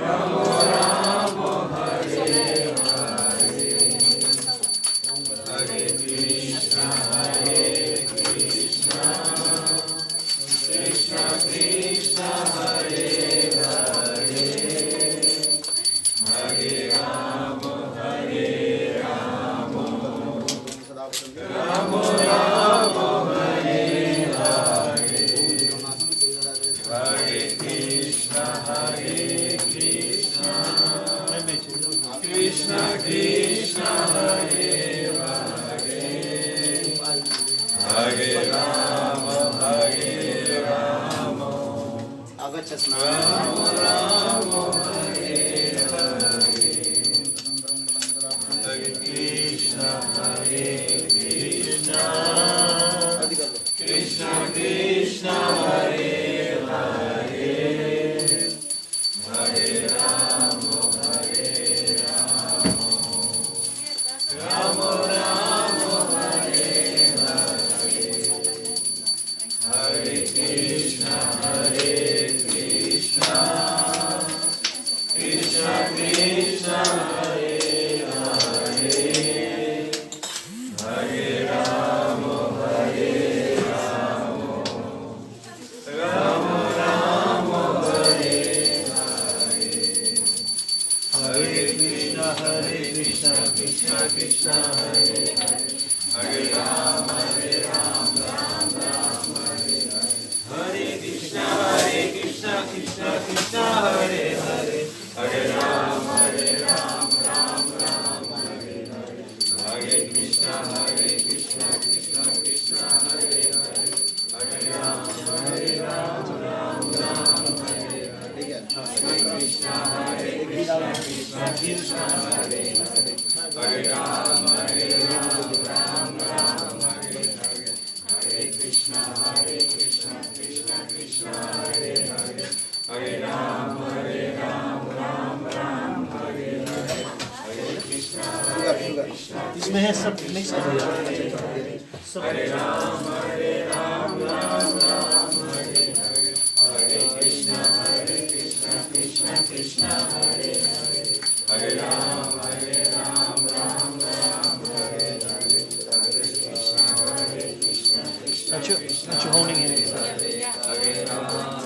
राम राम हरे हरे हरे कृष्णा कृष्णा कृष्णा हरे हरे हरे राम राम राम हरे हरे हरे कृष्णा कृष्णा कृष्णा हरे हरे हरे राम आगच्छ राम राम हरे हरे हरे कृष्णा कृष्णा कृष्णा हरे हरे हरे राम राम राम हरे हरे हरे कृष्णा कृष्णा कृष्णा हरे हरे हरे राम राम राम हरे हरे हरे कृष्णा कृष्णा कृष्णा हरे हरे राम राम राम हरे हरे कृष्णा कृष्णा कृष्णा हरे हरे हरे राम राम राम हरे हरे हरे कृष्णा कृष्णा कृष्णा हरे हरे हरे राम राम राम हरे हरे हरे कृष्णा कृष्णा कृष्णा हरे हरे हरे राम राम हरे हरे हरे कृष्णा कृष्णा कृष्णा हरे हरे हरे राम राम हरे हरे हरे कृष्णा कृष्णा इसमें है सब मिक्स कर दिया सब। हरे राम राम राम हरे हरे, हरे कृष्णा कृष्णा कृष्णा हरे हरे, हरे राम राम राम हरे हरे, हरे कृष्णा कृष्णा कृष्णा कृष्णा होlding it. हरे राम राम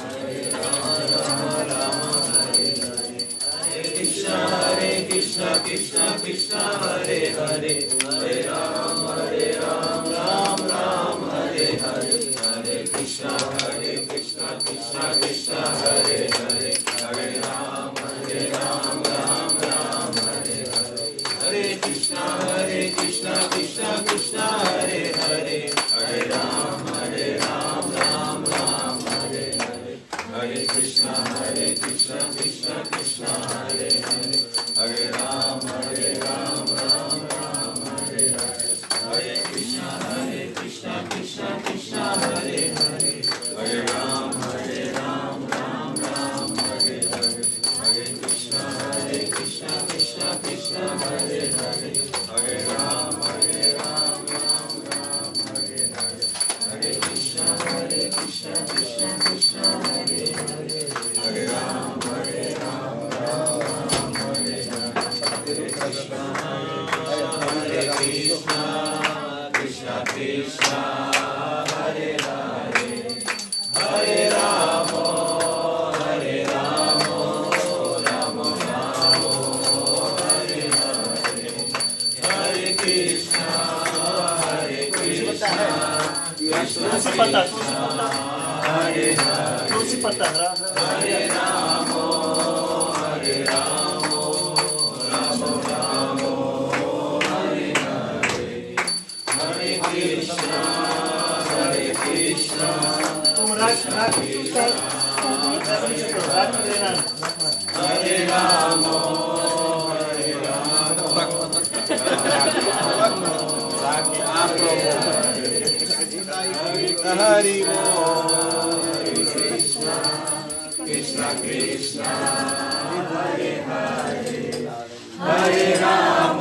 हरे हरे, हरे कृष्णा कृष्णा कृष्णा हरे हरे, हरे राम राम राम हरे हरे, हरे कृष्णा कृष्णा कृष्णा हरे हरे, हरे राम राम राम हरे हरे, हरे कृष्णा कृष्णा कृष्णा हरे हरे, हरे राम राम राम हरे हरे, हरे कृष्णा कृष्णा कृष्णा हरे हरे, हरे राम राम राम हरे हरे, हरे कृष्णा कृष्णा कृष्णा हरे हरे, हरे राम राम राम हरे हरे, हरे कृष्णा कृष्णा कृष्णा हरे हरे, हरे राम राम राम हरे हरे, हरे कृष्णा कृष्णा कृष्णा हरे हरे, हरे राम राम राम हरे हरे, हरे कृष्णा कृष्णा कृष्णा हरे हरे, हरे राम राम राम हरे हरे, हरे कृष्णा कृष्णा पत्ता हरे हरे, तुलसी पत्ता हरे राम राम राम हरे हरे, हरे कृष्णा हरे राम हरि कृष्णा कृष्णा कृष्णा हरे हरे, हरे राम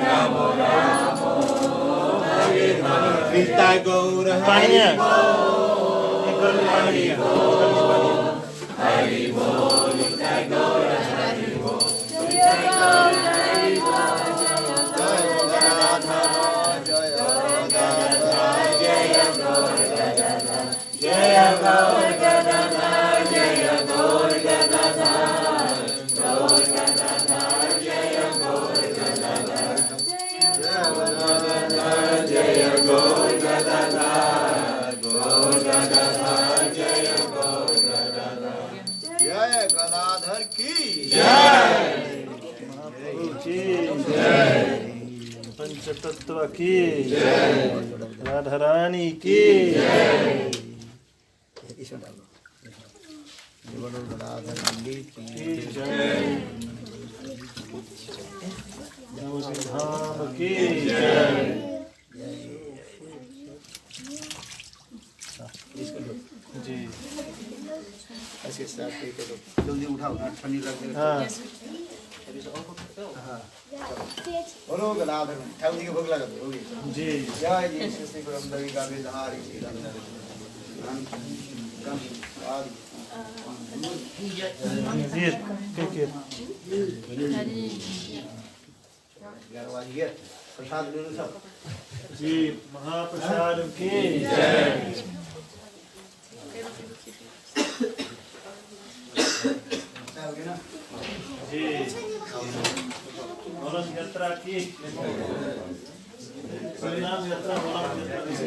राम राम हरे हरे, गौर हरि हरि बोल, गौर हरि बोल, जय गौर हरि बोल, जय गदाधर जय गदाधर, जय गौर गदाधर, जय गौर गदाधर, जय गौर गदाधर, गौर गदाधर, जय गौर गदाधर, जय गदाधर, जय गौर गदाधर, गौर गदाधर, जय गौर गदाधर, जय गदाधर की जय, की जय, पंचतत्व की जय, राधा रानी की जय, गदाधर मंदिर की जय, धाम की जय। जी ऐसे स्टार्ट करके दो, जल्दी उठाओ ना, पनीर रख दे। हाँ बोलो गदाधर ठाकुर जी को भोग लगा दो, होगी जी जय जी श्री परम देवी का विधारी श्री रंजन वीर के प्रसाद ले लो सब जी, महाप्रसाद की जय, जी, मोलम यात्रा की सुरिनाम यात्रा, मोलम यात्रा